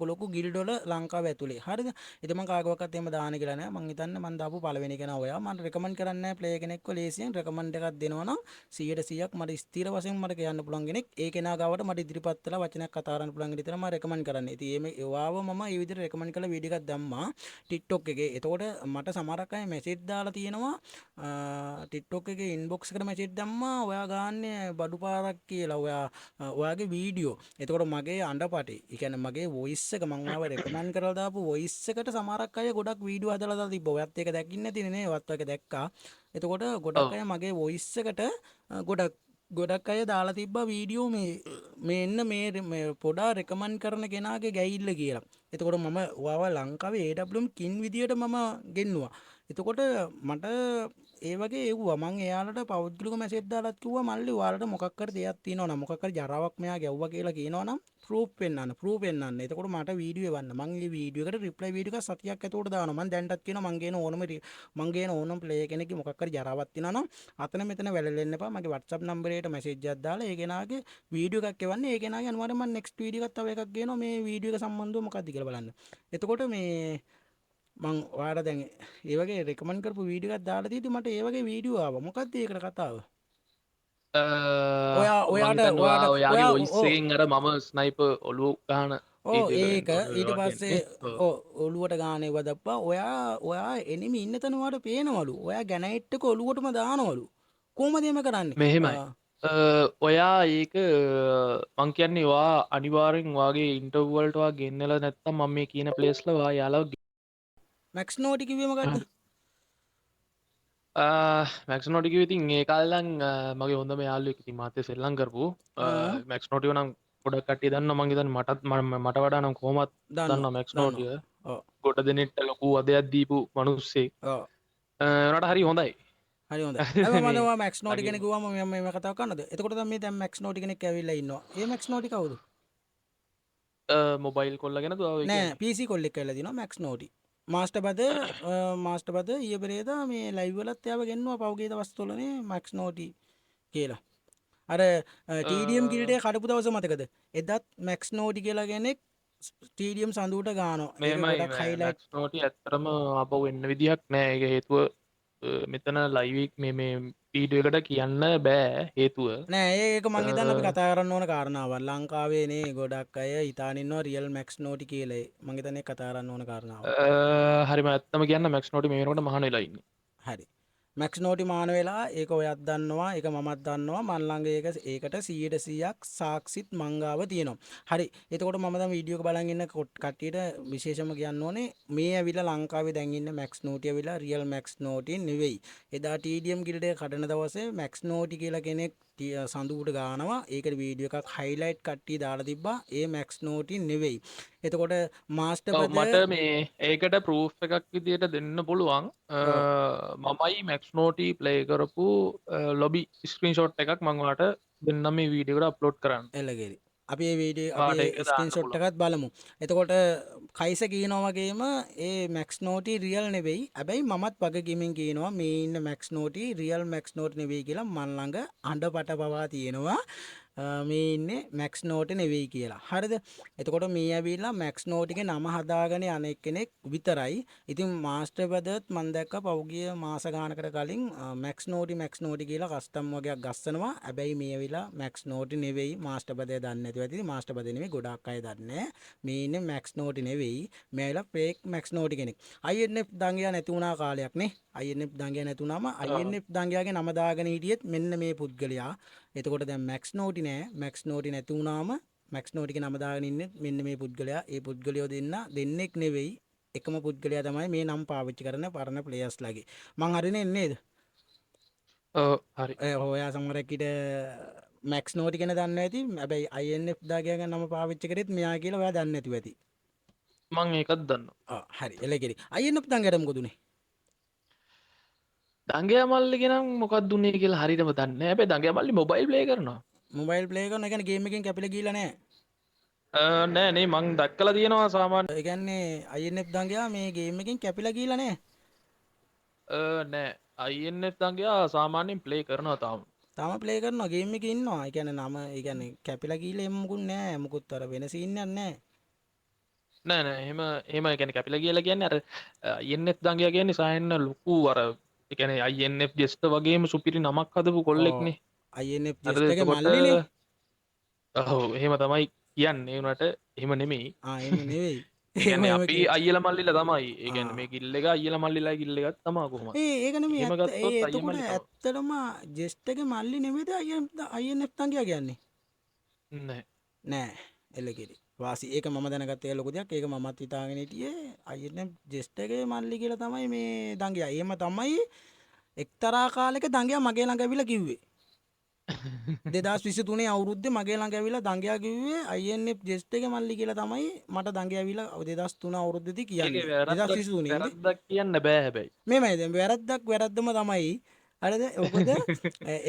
ලොකු ගිල්ඩ් වල ලංකාව ඇතුලේ හරිද ඉතින් මම කාගවත් එහෙම දාන්න කියලා නෑ මං හිතන්නේ මං දාපු පළවෙනි කෙනා ඔයා මම රෙකමන්ඩ් කරන්නේ ප්ලේයර් කෙනෙක්ව ලේසියෙන් රෙකමන්ඩ් එකක් දෙනවා නම් 100%ක් මට ස්ථිර වශයෙන් මට කියන්න පුළුවන් කෙනෙක් ඒ කෙනා ගාවට මට ඉදිරිපත් වෙලා වචනයක් කතා කරන්න පුළුවන් විදිහට මම රෙකමන්ඩ් කරන්නේ ඉතින් මේ ඒවාව මම මේ විදිහට රෙකමන්ඩ් කරලා වීඩියෝ එකක් දැම්මා TikTok එකේ එතකොට මට සමහරක් අය මැසේජ් දාලා තියෙනවා TikTok එකේ ඉන්බොක්ස් එකට මැසේජ් දැම්මා ඔයා ගාන්නේ බඩු පාරක් කියලා ඔයාගේ වීඩියෝ එතකොට මගේ අඬපටි ඒ කියන්නේ මගේ වොයිස් එක මම ඔයාව රෙකමන්ඩ් කරලා දාපු වොයිස් එකට සමහරක් අය ගොඩක් වීඩියෝ හදලා දාලා තිබ්බා ඔයත් ඒක දැක්කින් නැතිනේ නේ ඔයත් ඔයක දැක්කා එතකොට ගොඩක් අය මගේ වොයිස් එකට ගොඩක් අය දාලා තිබ්බා වීඩියෝ මේ එන්න මේ පොඩා රෙකමන්ඩ් කරන කෙනාගේ ගැයිල්ල කියලා එතකොට මම ඔයාව ලංකාවේ AWM කින් විදියට මම ගෙන්නුවා එතකොට මට ඒ වගේ එව්වා මං එයාලට පෞද්ගලික මැසේජ් දාලා කිව්වා මල්ලි ඔයාලට මොකක් හරි දෙයක් තියෙනවා නම් මොකක් හරි ජරාවක් මෙයා ගැව්වා කියලා කියනවා නම් ප්‍රූෆ් පෙන්නන්න එතකොට මට වීඩියෝ එවන්න මං මේ වීඩියෝ එකට රිප්ලයි වීඩියෝ එකක් සතියක් ඇතුළත දානවා මං දැන්ටත් කියනවා මං ගේන ඕනම ප්ලේයර් කෙනෙක්ගේ මොකක් හරි ජරාවක් තියෙනවා නම් අතන මෙතන වැළලෙන්න එපා මගේ WhatsApp නම්බරයට මැසේජ් එකක් දාලා ඒ කෙනාගේ වීඩියෝ එකක් එවන්න ඒ කෙනාගේ අනිවාර්යයෙන් මං නෙක්ස්ට් වීඩියෝ එකක් තව එකක් ගේනවා මේ වීඩියෝ එක සම්බන්ධව මොකක්ද කියලා බලන්න එතකොට මේ මං ඔයාට දැන් ඒ වගේ රෙකමන්ඩ් කරපු වීඩියෝ එකක් දාලා තියෙද්දි මට ඒ වගේ වීඩියෝ ආවා මොකක්ද ඒකට කතාව ඔයාට ඔයාගේ ඔයිස්සකින් අර මම ස්නයිප ඔලු ගාන ඒක ඊට පස්සේ ඔලුවට ගානේ වදප්පා ඔයා එනිමි ඉන්න තනවාට පේනවලු ඔයා ගැනයිට්ටක ඔලුවටම දානවලු කොහොමද කරන්නේ මෙහෙමයි ඔයා ඒක මං කියන්නේ වා අනිවාරෙන් වගේ ඉන්ටව්වල්ටවා ගෙන්නල නැත්තම් මම මේ කියන පලේස්ලවා යාලාව මැක්ස් නෝටි කිවීම ගන්න මැක්ස් නොටික ඉතින් ඒ කාල්ලන් මගේ හොඳම යාල්ලු ඉති මාතය සෙල්ලං කරපු මැක්ස් නොටිය නම් ගොඩක් කටේ දන්න මංගේතන් මටත් මට වඩානම් කොමත් දන්න මැක්ස් නෝටිය ගොඩ දෙනෙට්ට ලොකු අදයක් දීපු මනුස්සේ නට හරි හොඳයි හරි හොඳ මවා මැක්ස් නෝටි කෙනෙකුවම මේ කතා කන්නද එතකොට මේ දැන් මැක්ස් නෝටි කෙනෙක් ඇවිල්ලා ඉන්නවා ඒ මැක්ස් නෝටි කවුද මොබයිල් කොල්ලගෙන නෑ PC කොල්ලෙක් කියලා දිනවා මැක්ස් නෝටි මාස්ට බද ඊය පෙරේද මේ ලයිවලත් එයාව ගෙන්නවා පවගේ දවස්තුලනේ මැක්ස් නෝටි කියලා අර ටීඩියම් ගිල්ටේ කටපු දවස මතකද එදත් මැක්ස් නෝටි කියලා කෙනෙක් ස්ටීඩියම් සඳූට ගානෝ හයිලයිට් නෝටි ඇත්තරම අප වෙන්න විදිහක් නෑ එක හේතුව මෙතන ලයිවික් මේ පීඩුවකට කියන්න බෑ හේතුව නෑ ඒක මංගේතන්න අපි කතා කරන්න ඕන කාරණාව ලංකාවේනේ ගොඩක් අය ඉතානින්නවා රියල් මැක්ස් නෝටි කියලේ මංගේතන කතාරන්න ඕන කාරණාව හරිම ඇත්තම කියන්න මැක්ස් නෝටි මේකට මහන ලයින්න හරි මැක්ස් නෝටි මාන වෙලා ඒක ඔයත් දන්නවා එක මත් දන්නවා මල්ලංගේ ඒකට 100%ක් සාක්සිත් මංගාව තියෙනවා හරි එතකොට මම වීඩියෝ බලගන්න කට්ටියට විශේෂම කියන්න ඕනේ මේ ඇවිල්ලා ලංකාවේ දැන් ඉන්න මැක්ස් නෝටි ඇවිල්ලා රියල් මැක්ස් නෝටි නෙවෙයි එදා TDM ගිල්ඩේ කඩන දවසේ මැක්ස් නෝටි කියලා කෙනෙක් සඳුට ගානවා ඒකට වීඩියෝ එකක් හයිලයිට් කට්ටිය දාලා තිබ්බා ඒ මැක්ස් නෝටි නෙවෙයි එතකොට මාස්ටර් මට මේ ඒකට ප්‍රූෆ් එකක් විදියට දෙන්න පුළුවන් මමයි මැක්ස් නෝටි ප්ලේ කරපු ලොබි ස්ක්‍රීන් ෂොට් එකක් මංවාට දෙන්න මේ වීඩියකට අප්ලෝඩ් කරන්න එලගෙරි අපි ඒ වීඩියෝ වාට අපේ එක දාන්න ස්ක්‍රීන්ෂොට් පුළුවන්. එකත් බලමු. එතකොට කයිස කියනවා වගේම ඒ මැක්ස් නෝටි රියල් නෙවෙයි. හැබැයි මමත් වගකීමෙන් කියනවා මේ ඉන්න මැක්ස් නෝටි රියල් මැක්ස් නෝට් නෙවෙයි කියලා මන් ළඟ අඬපට පවා තියෙනවා. මේ ඉන්නේ මැක්ස් නෝට් නෙවෙයි කියලා. හරිද? එතකොට මේ ඇවිල්ලා මැක්ස් නෝටිගේ නම හදාගෙන යන එක්කෙනෙක් විතරයි. ඉතින් මාස්ටර් බදත් මම දැක්ක පෞගිය මාස ගානකට කලින් මැක්ස් නෝටි කියලා කස්ටම් වගේක් ගස්සනවා. හැබැයි මේ ඇවිල්ලා මැක්ස් නෝටි නෙවෙයි. මාස්ටර් බදේ දන්නේ නැතුව ඇති. මාස්ටර් බදේ නෙවෙයි ගොඩක් අය දන්නේ. මේ ඉන්නේ මැක්ස් නෝටි නෙවෙයි. මේ ඇවිල්ලා ෆේක් මැක්ස් නෝටි කෙනෙක්. INF දංගයා නැති වුණා කාලයක් නේ. INF දංගයා නැති වුණාම INF දංගයාගේ නම දාගෙන හිටියෙත් මෙන්න මේ පුද්ගලයා. එතකොට දැන් මැක්ස් නෝටි නෑ. මැක්ස් නෝටි නැති වුණාම මැක්ස් නෝටිගේ නම දාගෙන ඉන්නේ මෙන්න මේ පුද්ගලයා. ඒ පුද්ගලයෝ දෙන්නෙක් නෙවෙයි. එකම පුද්ගලයා තමයි මේ නම් පාවිච්චි කරන පරණ ප්ලේයර්ස්ලාගේ. මං හරිනේ නේද? හරි. ඔයා සමහරෙක්ට මැක්ස් නෝටි ගැන දන්නේ නැති. හැබැයි INF දාගයාගේ නම පාවිච්චි කරෙත් මෙයා කියලා ඔයා දන්නේ නැතුව ඇති. මං ඒකත් දන්නවා. හරි එලකිරි. INF දංගයට මොකද උනේ? දඟයා මල්ලි නම් මොකක්ද උනේ කියලා හරියටම දන්නේ නැහැ. හැබැයි දඟයා මල්ලි මොබයිල් ප්ලේ කරනවා. මොබයිල් ප්ලේ කරන එක ගේම් එකෙන් කැපිලා ගිහලා නැහැ. නෑ නේ මං දැක්කලා තියෙනවා සාමාන්‍ය. ඒ කියන්නේ INF දංගයා මේ ගේම් එකෙන් කැපිලා ගිහලා නැහැ. නෑ INF දඟයා සාමාන්‍යයෙන් ප්ලේ කරනවා තාම. තාම ප්ලේ කරනවා ගේම් එකේ ඉන්නවා. ඒ කියන්නේ නම ඒ කියන්නේ කැපිලා ගිහලා එම් මොකුත් නැහැ. මොකුත් අර වෙන සීන් එකක් නැහැ. නෑ එහෙම ඒ කියන්නේ කැපිලා කියලා කියන්නේ අර INF දඟයා කියන්නේ සායන්න ලොකු අර ඒ කියන්නේ INF ජෙස්ට වගේම සුපිරි නමක් හදපු කොල්ලෙක්නේ. INF හරිද? ජෙස්ට් එකේ එතකොට මල්ලිනේ. ඔව් එහෙම තමයි කියන්නේ. උනට එහෙම නෙමෙයි. එහෙම නෙවෙයි. ඒ කියන්නේ අපි අයියලා මල්ලිලා තමයි. ඒ කියන්නේ මේ ගිල්ල එක අයියලා මල්ලිලා ගිල්ල එකක් තමයි කොහොමද. ඒක නෙමෙයි. එහෙම ගත්තොත් අයියා එතකොට මල්ලි තමයි. ඇත්තටම ජෙස්ට් එකේ මල්ලි නෙමෙයිද INF දංගයා කියන්නේ? නෑ. නෑ එලකිරි. වාසි ඒක මම දැනගත්තේ ලොකු දෙයක්. ඒක මමත් හිතාගෙන හිටියේ INF ජෙස්ට් එකේ මල්ලි කියලා තමයි මේ දංගයා. එහෙම තමයි එක්තරා කාලෙක දංගයා මගේ ළඟ ඇවිල්ලා කිව්වේ. 2023 අවුරුද්දේ මගේ ළඟ ඇවිල්ලා දංගයා කිව්වේ INF ජෙස්ට් එකේ මල්ලි කියලා තමයි මට දංගයා ඇවිල්ලා 2003 අවුරුද්දේදී කියන්නේ. 2023 වැරද්දක් කියන්න බෑ හැබැයි. මේමයි දැන් වැරද්දම තමයි. හරිද? මොකද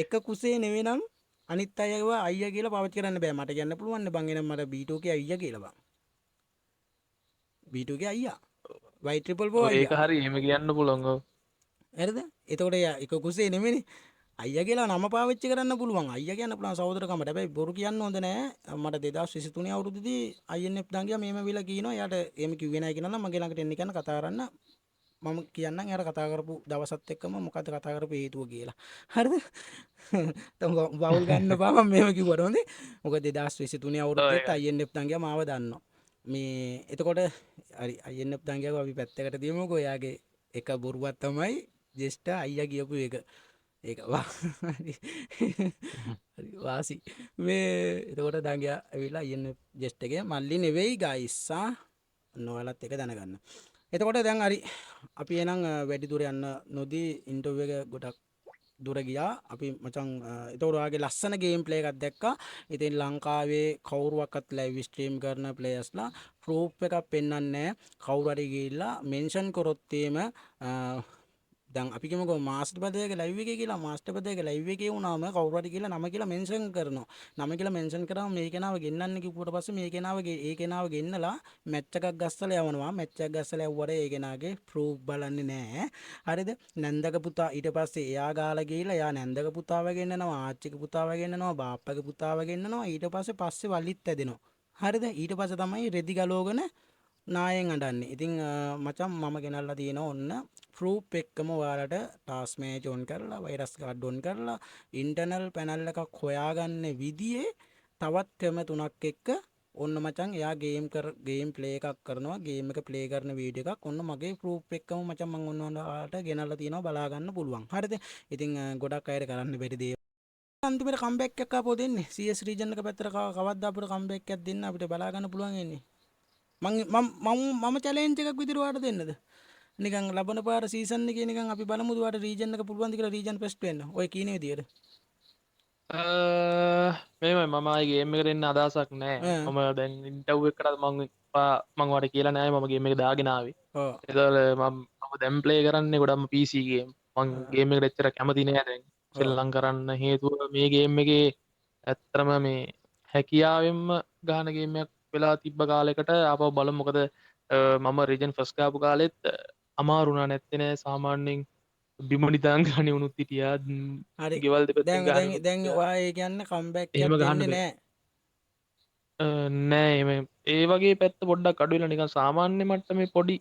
එක කුසේ නෙවෙනම් අනිත් අයව අයියා කියලා පාවිච්චි කරන්න බෑ. මට කියන්න පුළුවන් නේ බං එනම් මට B2 ගේ අයියා කියලා බං. B2 ගේ අයියා. Y444 ඒක අයියා. හරි එහෙම කියන්න පුළුවන්. ඔව්. හරිද? එතකොට එක කුසේ නෙමෙයිනේ. අයියා කියලා නම පාවිච්චි කරන්න පුළුවන්. අයියා කියන්න පුළුවන් සහෝදරකමට. හැබැයි බොරු කියන්න හොඳ නෑ. මට 2023 අවුරුද්දේදී INF දංගියා මෙහෙම විලා කියනවා. එයාට එහෙම කිව්වේ නෑ කියනවා නම් මගේ ළඟට එන්න කියන කතා කරන්න මම කියන්නම් එයාට කතා කරපු දවසත් එක්කම මොකද්ද කතා කරපු හේතුව කියලා. හරිද? තම වවුල් ගන්න බා මම මෙහෙම කිව්වට හොඳේ. මොකද 2023 අවුරුද්දේත් INF දංගියා මාව දන්නවා. මේ එතකොට හරි INF දංගියාව අපි පැත්තකට තියමුකෝ. එයාගේ එක බොරුවක් තමයි ජෙස්ට් අයියා කියපු එක. ඒක වාසි මේ එතකොට දංගයා ඇවිල්ලා INF ජෙස්ට් එකේ මල්ලි නෙවෙයි ගයිස්. නොවලත් එක දැනගන්න. එතකොට දැන් හරි අපි එනම් වැඩි දුර යන්න නොදී ඉන්ටර්විව් එක ගොඩක් දුර ගියා. අපි මචං එතකොට ඔයාගේ ලස්සන ගේම් ප්ලේ එකක් දැක්කා. ඉතින් ලංකාවේ කවුරුවක්වත් ලයිව් ස්ට්‍රීම් කරන ප්ලේයර්ස්ලා ප්‍රූෆ් එකක් පෙන්වන්නේ නැහැ. කවුරු හරි ගිහිල්ලා මෙන්ෂන් කරොත් දැන් අපි කියමුකෝ මාස්ටර් බදේගේ ලයිව් එකේ කියලා මාස්ටර් බදේගේ ලයිව් එකේ වුණාම කවුරු හරි කියලා නම කියලා මෙන්ෂන් කරනවා. නම කියලා මෙන්ෂන් කරාම මේ කෙනාව ගෙන්නන්න කිව්වට පස්සේ මේ කෙනාව ගෙන්නලා මැච් එකක් ගස්සලා යවනවා. මැච් එකක් ගස්සලා යවුවට ඒ කෙනාගේ ප්‍රූෆ් බලන්නේ නැහැ. හරිද? නැන්දක පුතා ඊට පස්සේ එයා ගාලා ගිහිල්ලා එයා නැන්දක පුතාව ගෙන්නනවා, ආච්චිගේ පුතාව ගෙන්නනවා, බාප්පගේ පුතාව ගෙන්නනවා. ඊට පස්සේ වලිත් ඇදෙනවා. හරිද? ඊට පස්සේ තමයි රෙදි ගලවගෙන නායෙන් අඬන්නේ. ඉතින් මචං මම ගෙනල්ලා තියෙනවා ඔන්න ප්‍රූෆ් එක්කම ඔයාලට ටාස්ක් මෑනේජර් ඔන් කරලා වෛරස් කාඩ් ඔන් කරලා ඉන්ටර්නල් පැනල් එකක් හොයාගන්න විදිහේ තවත් ක්‍රම තුනක් එක්ක ඔන්න මචං එයා ගේම් ප්ලේ එකක් කරනවා. ගේම් එක ප්ලේ කරන වීඩියෝ එකක් ඔන්න මගේ ප්‍රූෆ් එක්කම මචං මම ඔන්න ඔයාලට ගෙනල්ලා තියෙනවා බලා ගන්න පුළුවන්. හරිද? ඉතින් ගොඩක් අයට කරන්න බැරි දේ අන්තිමට කම්බැක් එකක් ආපහු දෙන්නේ. CS රීජන් එක පැත්තට කවද්ද අපිට කම්බැක් එකක් දෙන්න අපිට බලා ගන්න පුළුවන් එන්නේ. මම චැලෙන්ජ් එකක් විදිහට ඔයාලට දෙන්නද? නිකන් ලබන පාර සීසන් එකේ නිකන් අපි බලමුද ඔයාලට රීජන් එක පුළුවන්ද කියලා රීජන් ෆෙස්ට් වෙන්න. ඔය කියන විදියට. මේමයි මම ආයේ ගේම් එකට එන්න අදහසක් නැහැ. මම දැන් ඉන්ටර්විව් එකකට මම වට කියලා නැහැ මම ගේම් එක දාගෙන ආවේ. ඔව්. ඒතකොට මම දැන් ප්ලේ කරන්නේ ගොඩක්ම PC ගේම්. මම ගේම් එකට එච්චර කැමති නෑ දැන්. සෙල්ලම් කරන්න හේතුව මේ ගේම් එකේ ඇත්තටම මේ හැකියාවෙන්ම ගහන ගේමයක් වෙලා තිබ්බ කාලෙකට ආපහු බලමු මොකද මම රීජන් ෆස්ට් ගාපු කාලෙත් අමාරුණා නැත්තේ නෑ සාමාන්‍යයෙන් බිම නිදාන් ගහන්නේ උනුත් හිටියා හරි ගෙවල් දෙපැත්තෙන් දැන් ගහන දැන් උනුත් දැන් හිටියා ඔයා ඒ කියන්නේ කම්බැක් එකක් එහෙම ගහන්න දෙන්නේ බෑ නැහැ. නෑ එහෙම ඒ වගේ පැත්ත පොඩ්ඩක් අඩු වෙලා නිකන් සාමාන්‍ය මට්ටමේ පොඩි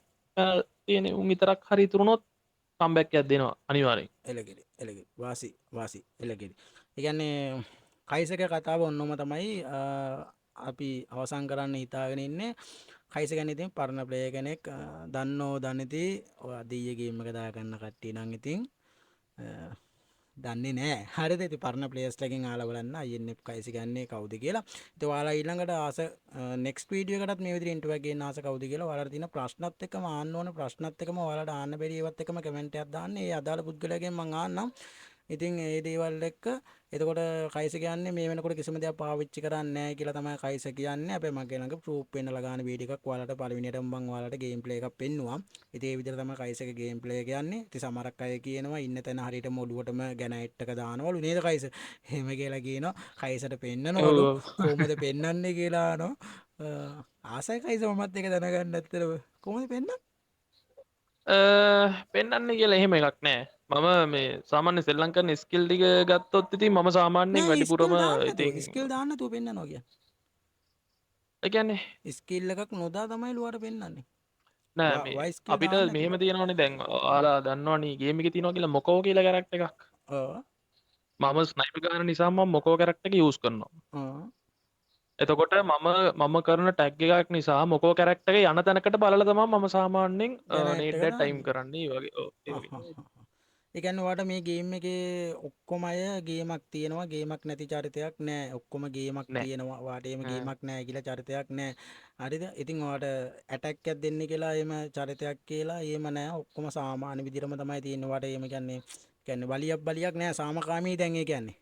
තියෙන උන් විතරක් හරි ඉතුරුනොත් කම්බැක් එකක් දෙනවා අනිවාර්යෙන් එලකිරි එලකිරි වාසි එලකිරි. ඒ කියන්නේ කයිසක කතාව ඔන්නෝම තමයි අපි අවසන් කරන්න හිතාගෙන ඉන්නේ. කයිස ගැන ඉතින් පරණ ප්ලේයර් කෙනෙක් දන්නෝ දනිති ඔය අදීය ගේම් එක දාගන්න කට්ටිය නම් ඉතින් දන්නේ නෑ හරිද ඉතින් පරණ ප්ලේයර්ස් ලකින් ආලා බලන්න INF කයිස ගන්නේ කවුද කියලා. ඉතින් ඔයාලා ඊළඟට ආස නෙක්ස්ට් වීඩියෝ එකටත් මේ විදිහට ඉන්ටර්වයුව ගේන්න ආස කවුද කියලා ඔයාලට තියෙන ප්‍රශ්නත් එක්කම ආන්න ඕන ප්‍රශ්නත් එක්කම ඔයාලට ආන්න බැරි ඒවත් එක්කම කමෙන්ට් එකක් දාන්න. ඒ අදාළ පුද්ගලයාගෙන් මම ආන්නම්. ඉතින් ඒ දේවල් එක්ක එතකොට කයිස කියන්නේ මේ වෙනකොට කිසිම දෙයක් පාවිච්චි කරන්නේ නැහැ කියලා තමයි කයිස කියන්නේ. හැබැයි මගේ ළඟ ප්‍රූෆ් වෙන්නලා ගන්න වීඩියෝ එකක් ඔයාලට පළවෙනියටම මම ඔයාලට ගේම් ප්ලේ එකක් පෙන්නුවා. ඉතින් ඒ විදිහට තමයි කයිසගේ ගේම් ප්ලේ කියන්නේ. ඉතින් සමහරක් අය කියනවා ඉන්න තැන හරියටම ඔළුවටම ගැනයිට් එක දානවලු නේද කයිස? එහෙම කියලා කියනවා. කයිසට පෙන්නනවලු කොහොමද පෙන්වන්නේ කියලා අහනවා. ආසයි කයිස මමත් ඒක දැනගන්න ඇත්තටම. කොහොමද පෙන්වන්නේ? පෙන්වන්න කියලා එහෙම එකක් නෑ මම මේ සාමාන්‍ය ශ්‍රී ලංකන් ස්කිල් ටික ගත්තොත් ඉතින් මම සාමාන්‍යයෙන් නෑ වැඩිපුරම ඉතින් ස්කිල් දාන්න නැතුව පෙන්නනවා කියන්නේ. ඒ කියන්නේ ස්කිල් එකක් නොදා තමයි ලුවට පෙන්වන්නේ. නෑ මේ වයි ස්කිල් අපිට දාන්න මෙහෙම නැතුව. තියෙනවනේ දැන් ඔයාලා දන්නවනේ ගේම් එකේ තියෙනවා කියලා මොකෝ කියලා කැරක්ටර් එකක් ඔව්. මම ස්නයිපර් ගන්න නිසා මම මොකෝ කැරක්ටර් එක යූස් කරනවා ඔව්. එතකොට මම කරන ටැග් එකක් නිසා මොකෝ කැරක්ටර් එක යන තැනකට බලලා තමයි මම සාමාන්‍යයෙන් ගැනයිට් නේට් එක එක ටයිම් දාන්නේ. කරන්නේ ඒ වගේ ඔව් ඒ වගේ ඒ කියන්නේ ඔයාලට මේ ගේම් එකේ ඔක්කොම අය ගේමක් තියෙනවා ගේමක් නැති චරිතයක් නෑ ඔක්කොම ගේමක් නෑ තියෙනවා ඔයාට එහෙම ඈ ගේමක් නෑ කියලා චරිතයක් නෑ හරිද ඉතින් ඔයාට ඇටැක් එකක් දෙන්න කියලා එහෙම චරිතයක් කියලා එහෙම නෑ ඔක්කොම සාමාන්‍ය විදිහටම තමයි තියෙන්නේ ඔයාට එහෙම කියන්නේ බලියක් නෑ සාමකාමී දැන් ඒ කියන්නේ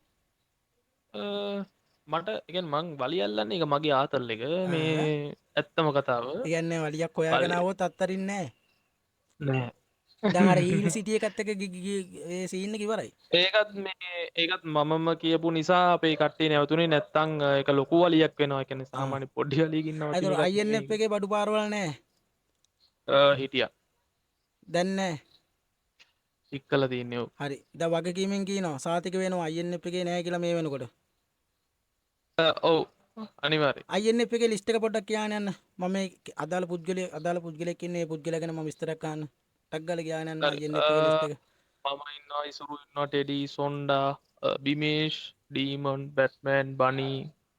මට ඒ කියන්නේ මං බලි අල්ලන්නේ ඒක මගේ ආතල් එක මේ ආ ඇත්තම කතාව ඒ කියන්නේ වලියක් හොයාගෙන බලි ආවොත් අත්තරින්නේ නෑ නෑ දැන් අර ඊල් සිටි එකත් එක්ක ඒ සීන් එක ඉවරයි ඒකත් මමම කියපු නිසා අපේ කට්ටිය නැවතුනේ නැත්තම් ඒක ලොකු වලියක් වෙනවා. ඒ කියන්නේ ආ සාමාන්‍ය පොඩි වලියකින් නවතින ඒතකොට එකක් නෙමෙයි. INF එකේ බඩු පාරවල් නෑ හිටියා. දැන් නෑ ටික් කළා තියෙන්නේ ඔව්. හරි දැන් වගකීමෙන් කියනවා සාතික වෙනවා INF එකේ නෑ කියලා මේ වෙනකොට ඔව් අනිවාර්යයෙන්. INF එකේ ලිස්ට් එක පොඩ්ඩක් කියන්න යන්න මම මේ අදාළ පුද්ගලයෙක් ඉන්නේ ඒ පුද්ගලයා ගැන මම විස්තරයක් අහන්න ටක් ගාලා කියන්න යන්න හරි. INF එකේ ලිස්ට් එක මම ඉන්නවා ඉසුරු ඉන්නවා teddy සොන්ඩා බිමේෂ් demon Batman බනි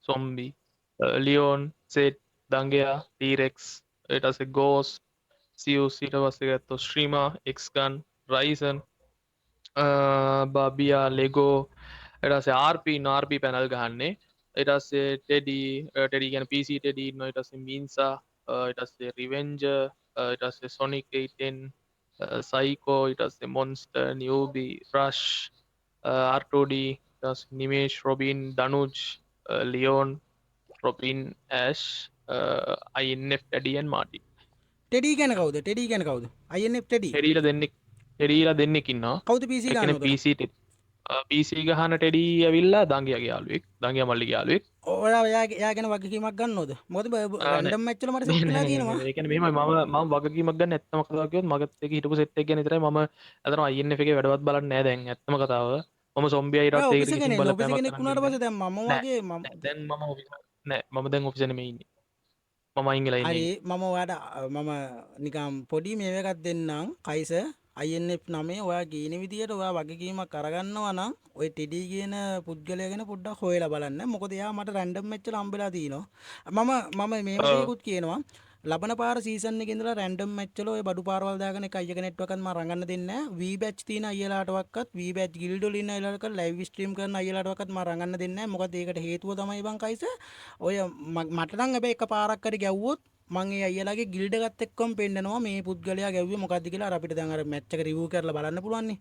zombie ලියෝන් set දංගයා T. rex ඊට පස්සේ ගෝස් සියුස් ඊට පස්සේ ගත්තොත් ශ්‍රීමා එක්ස්ගන් රයිසන් බබියා ලෙගෝ ඊට පස්සේ RP ඉන්නවා RP පැනල් ගහන්නේ ඊට පස්සේ ටෙඩි කියන්නේ PC ටෙඩි ඉන්නවා ඊට පස්සේ මින්සා ඊට පස්සේ රිවෙන්ජර් ඊට පස්සේ සොනික් 810 සයිකෝ ඊට පස්සේ මොන්ස්ටර් නියූබි රෂ් R2D ඊට පස්සේ Nimesh Robin Danuj Leon Robin Ash INF ටෙඩියන් මාටි ටෙඩි ගැන කවුද INF ටෙඩි හෙරීලා දෙන්නෙක් ඉන්නවා කවුද PC එකන ගන්න උතන PC ගහන ටෙඩී ඇවිල්ලා දංගයාගේ යාලුවෙක් දංගයා මල්ලි යාලුවෙක් ඔයා එයා ගැන වගකීමක් ගන්නවද මොකද රැන්ඩම් මැච් වල මට සෙට් වෙලා තියෙනවා ඒකන මෙම ම වගකීමක් ගන්න ඇත්තම කතාවකයොත් මගත් එක හිටපු සෙට් එක ගැන විතරයි මම අතන INF එකේ වැඩවත් බලන්නේ නැහැ දැන් ඇත්තම කතාව මම සොම්බියයිටත් ඔයා ඒකට ඔෆිස් කිසිම කෙනෙක් ඔෆිස් බලපෑමක් කෙනෙක් කරන්න වුණාට දෙන්නේ පස්සේ දැන් මම වගේ නැහැ දැන් මම ඔෆිස් නෑ මම දැන් ඔෆිස් නෙමෙයි ඉන්නේ මම අයින් වෙලා ඉන්නේ හරි මම ඔයාට මම නිකම් පොඩි මේව එකක් දෙන්නම් කයිස INF 9 ඔයා කියන විදියට ඔයා වගකීමක් අරගන්නවා නම් ඔය ටෙඩි කියන පුද්ගලයා ගැන පොඩ්ඩක් හොයලා බලන්න. මොකද එයා මට රැන්ඩම් මැච් වල හම්බෙලා තිනවා. මම මේව දෙයක්ත් කියනවා. ලබන පාර සීසන් එකේ ඉඳලා රැන්ඩම් මැච් වල ඔය බඩු පාරවල් දාගෙන එක අයියක නෙට්වර්ක් එකක් මම රංගන්න දෙන්නේ නැහැ. V batch තියෙන අයියලාටවත් V batch ගිල්ඩ් වල ඉන්න අයියලාට ලයිව් ස්ට්‍රීම් කරන අයියලාටවත් මම රංගන්න දෙන්නේ නැහැ. මොකද ඒකට හේතුව තමයි බං කයිස. ඔය මට නම් හැබැයි එක පාරක් හරි ගැව්වොත් මං ඒ අයියලාගේ ගිල්ඩ් එකත් එක්කම පෙන්නනවා මේ පුද්ගලයා ගැව්වේ මොකද්ද කියලා. අර අපිට දැන් අර මැච් එක රිවිව් කරලා බලන්න පුළුවන් නේ.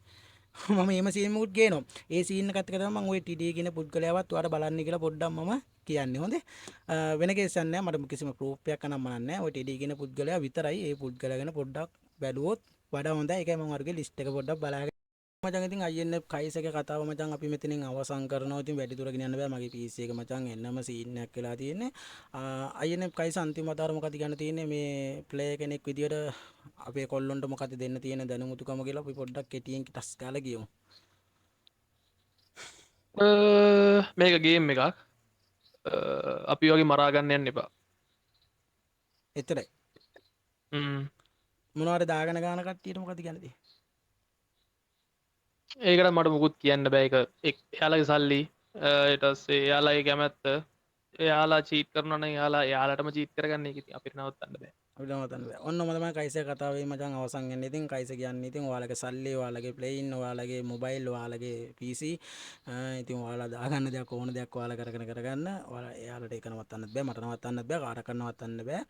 මම එහෙම සීන් එකක් ගේනවා. ඒ සීන් එකත් එක තමයි මම ওই TD කියන පුද්ගලයාවත් ඔයාලා බලන්න කියලා පොඩ්ඩක් මම කියන්නේ. හොඳේ. වෙන කේස් එකක් නෑ. මට කිසිම ප්‍රූෆ් එකක් අනම් මනක් නෑ. ওই TD කියන පුද්ගලයා විතරයි. ඒ පුද්ගලයා ගැන පොඩ්ඩක් බැලුවොත් වඩා හොඳයි. ඒකයි මම අරගේ ලිස්ට් එක පොඩ්ඩක් බලාගෙන මචං ඉතින් INF කයිස් එක කතාව මචං අපි මෙතනින් අවසන් කරනවා. ඉතින් වැඩි දුරගෙන යන්න බෑ. මගේ PC එක මචං එන්නම සීන් එකක් වෙලා තියෙන්නේ. INF කයිස් අන්තිම වතාවර මොකද කියන්න තියෙන්නේ මේ ප්ලේයර් කෙනෙක් විදියට අපේ කොල්ලොන්ට මොකද දෙන්න තියෙන දැනුමුතුකම කියලා අපි පොඩ්ඩක් කෙටියෙන් ටස් ගාලා කියමු. මේක ගේම් එකක් අපි වගේ මරාගන්න යන්න එපා. එතරයි. ම්, මොනවද දාගෙන ගාන කට්ටියට මොකද කියන්න තියෙන්නේ? ඒකට මට මුකුත් කියන්න බෑ. ඒක එයාලගේ සල්ලි ඊට පස්සේ එයාලගේ කැමැත්ත එයාලා චීට් කරනවා නම් එයාලටම චීට් කරගන්න. ඒක ඉතින් අපිට නවත්තන්න බෑ. අපිට මතන්න බෑ. ඔන්න මම තමයි කයිස් එක කතාවේ මචං අවසන් වෙන්නේ. ඉතින් කයිස් කියන්නේ ඉතින් ඔයාලගේ සල්ලි, ඔයාලගේ ප්ලේයින්, ඔයාලගේ මොබයිල්, ඔයාලගේ PC ඉතින් ඔයාලා දාගන්න දෙයක් ඕන දෙයක් ඔයාලා කරගන්න. ඔයාලා එයාලට ඒක නවත්තන්නත් බෑ, මට නවත්තන්නත් බෑ, කාටවත් නවත්තන්න බෑ.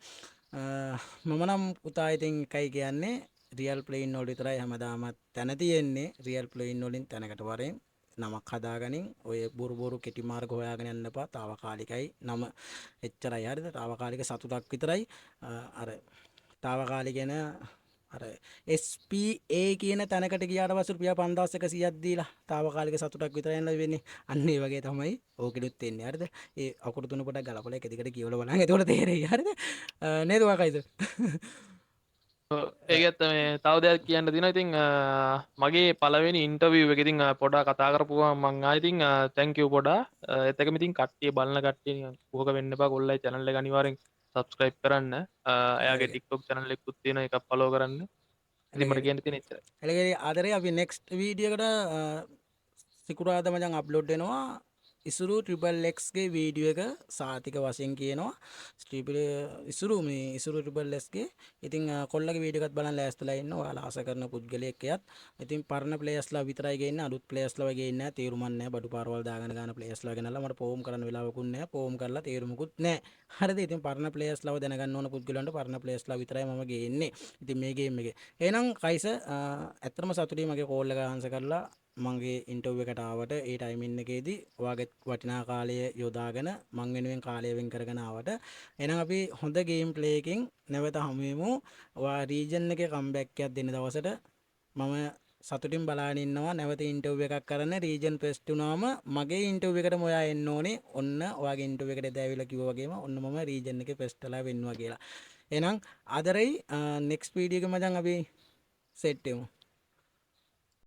මම නම් පුතා ඉතින් එකයි කියන්නේ රියල් ප්ලේයින් වල විතරයි හැමදාම තැන තියෙන්නේ. රියල් ප්ලේයින් වලින් තැනකට වරෙන් නමක් හදාගනින් ඔය බොරු කෙටි මාර්ග හොයාගෙන යන්න එපා. తాවකාලිකයි නම එච්චරයි හරිද? తాවකාලික සතුටක් විතරයි. අර తాවකාලික කියන අර SPA කියන තැනකට ගියාට පස්සේ රුපියල් 5100ක් දීලා తాවකාලික සතුටක් විතරයි නේද වෙන්නේ. අන්න ඒ වගේ තමයි ඕකෙලුත් එන්නේ හරිද? ඒ අකුරු තුන පොඩක් ගලපලා එක දිගට කියවලා බලන්න. එතකොට තේරෙයි හරිද? නේද වාකයිද? ඒකත් මේ තව දෙයක් කියන්න තියෙනවා. ඉතින් මගේ පළවෙනි ඉන්ටර්විව් එක ඉතින් පොඩා කතා කරපුවා මං ඉතින් thank you පොඩා. එතකම ඉතින් කට්ටිය බලන කට්ටිය නිකන් කුහක වෙන්න එපා. කොල්ලයි channel එක අනිවාර්යෙන් subscribe කරන්න. එයාගේ TikTok channel එකකුත් තියෙනවා. ඒක follow කරන්න. ඉතින් මට කියන්න තියෙන එච්චරයි. එලගේ ආදරේ අපි next වීඩියෝ එකට සිකුරාදා මචං අප්ලෝඩ් වෙනවා. ඉසුරු ට්‍රිපල් එක්ස්ගේ වීඩියෝ එක සාතික වශයෙන් කියනවා. ඉසුරු මේ ඉසුරු ට්‍රිපල් එක්ස්ගේ ඉතින් කොල්ලගේ වීඩියෝ එකත් බලන්න ලෑස්තිලා ඉන්න. ඔයාලා ආස කරන පුද්ගලයෙක් එයත්. ඉතින් පරණ ප්ලේයර්ස්ලා විතරයි ගේන්නේ. අලුත් ප්ලේයර්ස්ලා වගේ ඉන්නේ නැහැ. තීරුමක් නැහැ. බඩු පාරවල් දාගෙන ගන්න ප්ලේයර්ස්ලා ගෙනල්ලා මට පෝම් කරන්න වෙලාවකුත් නැහැ. පෝම් කරලා තීරුමකුත් නැහැ. හරිද? ඉතින් පරණ ප්ලේයර්ස්ලාව දැනගන්න ඕන පුද්ගලයන්ට පරණ ප්ලේයර්ස්ලා විතරයි මම ගේන්නේ. ඉතින් මේ ගේම් එකේ. එහෙනම් කයිස ඇත්තටම සතුටුයි මගේ කෝල් එක ආන්සර් කරලා මගේ ඉන්ටර්විව් එකට ආවට ඒ ටයිමින් එකේදී ඔයාගේ වටිනා කාලය යොදාගෙන මං වෙනුවෙන් කාලය වෙන් කරගෙන ආවට එහෙනම් අපි හොඳ ගේම් ප්ලේ එකකින් නැවත හමු වෙමු. ඔයා රීජන් එකේ කම්බැක් එකක් දෙන දවසට මම සතුටින් බලාගෙන ඉන්නවා. නැවත ඉන්ටර්විව් එකක් කරන්න රීජන් ෆෙස්ට් වුණාම මගේ ඉන්ටර්විව් එකටම ඔයා එන්න ඕනේ. ඔන්න ඔයාගේ ඉන්ටර්විව් එකට දැවිලා කිව්වා වගේම ඔන්න මම රීජන් එකේ ෆෙස්ට්ලා වෙන්නවා කියලා. එහෙනම් ආදරෙයි නෙක්ස්ට් වීඩියෝ එක මචං අපි සෙට් වෙමු.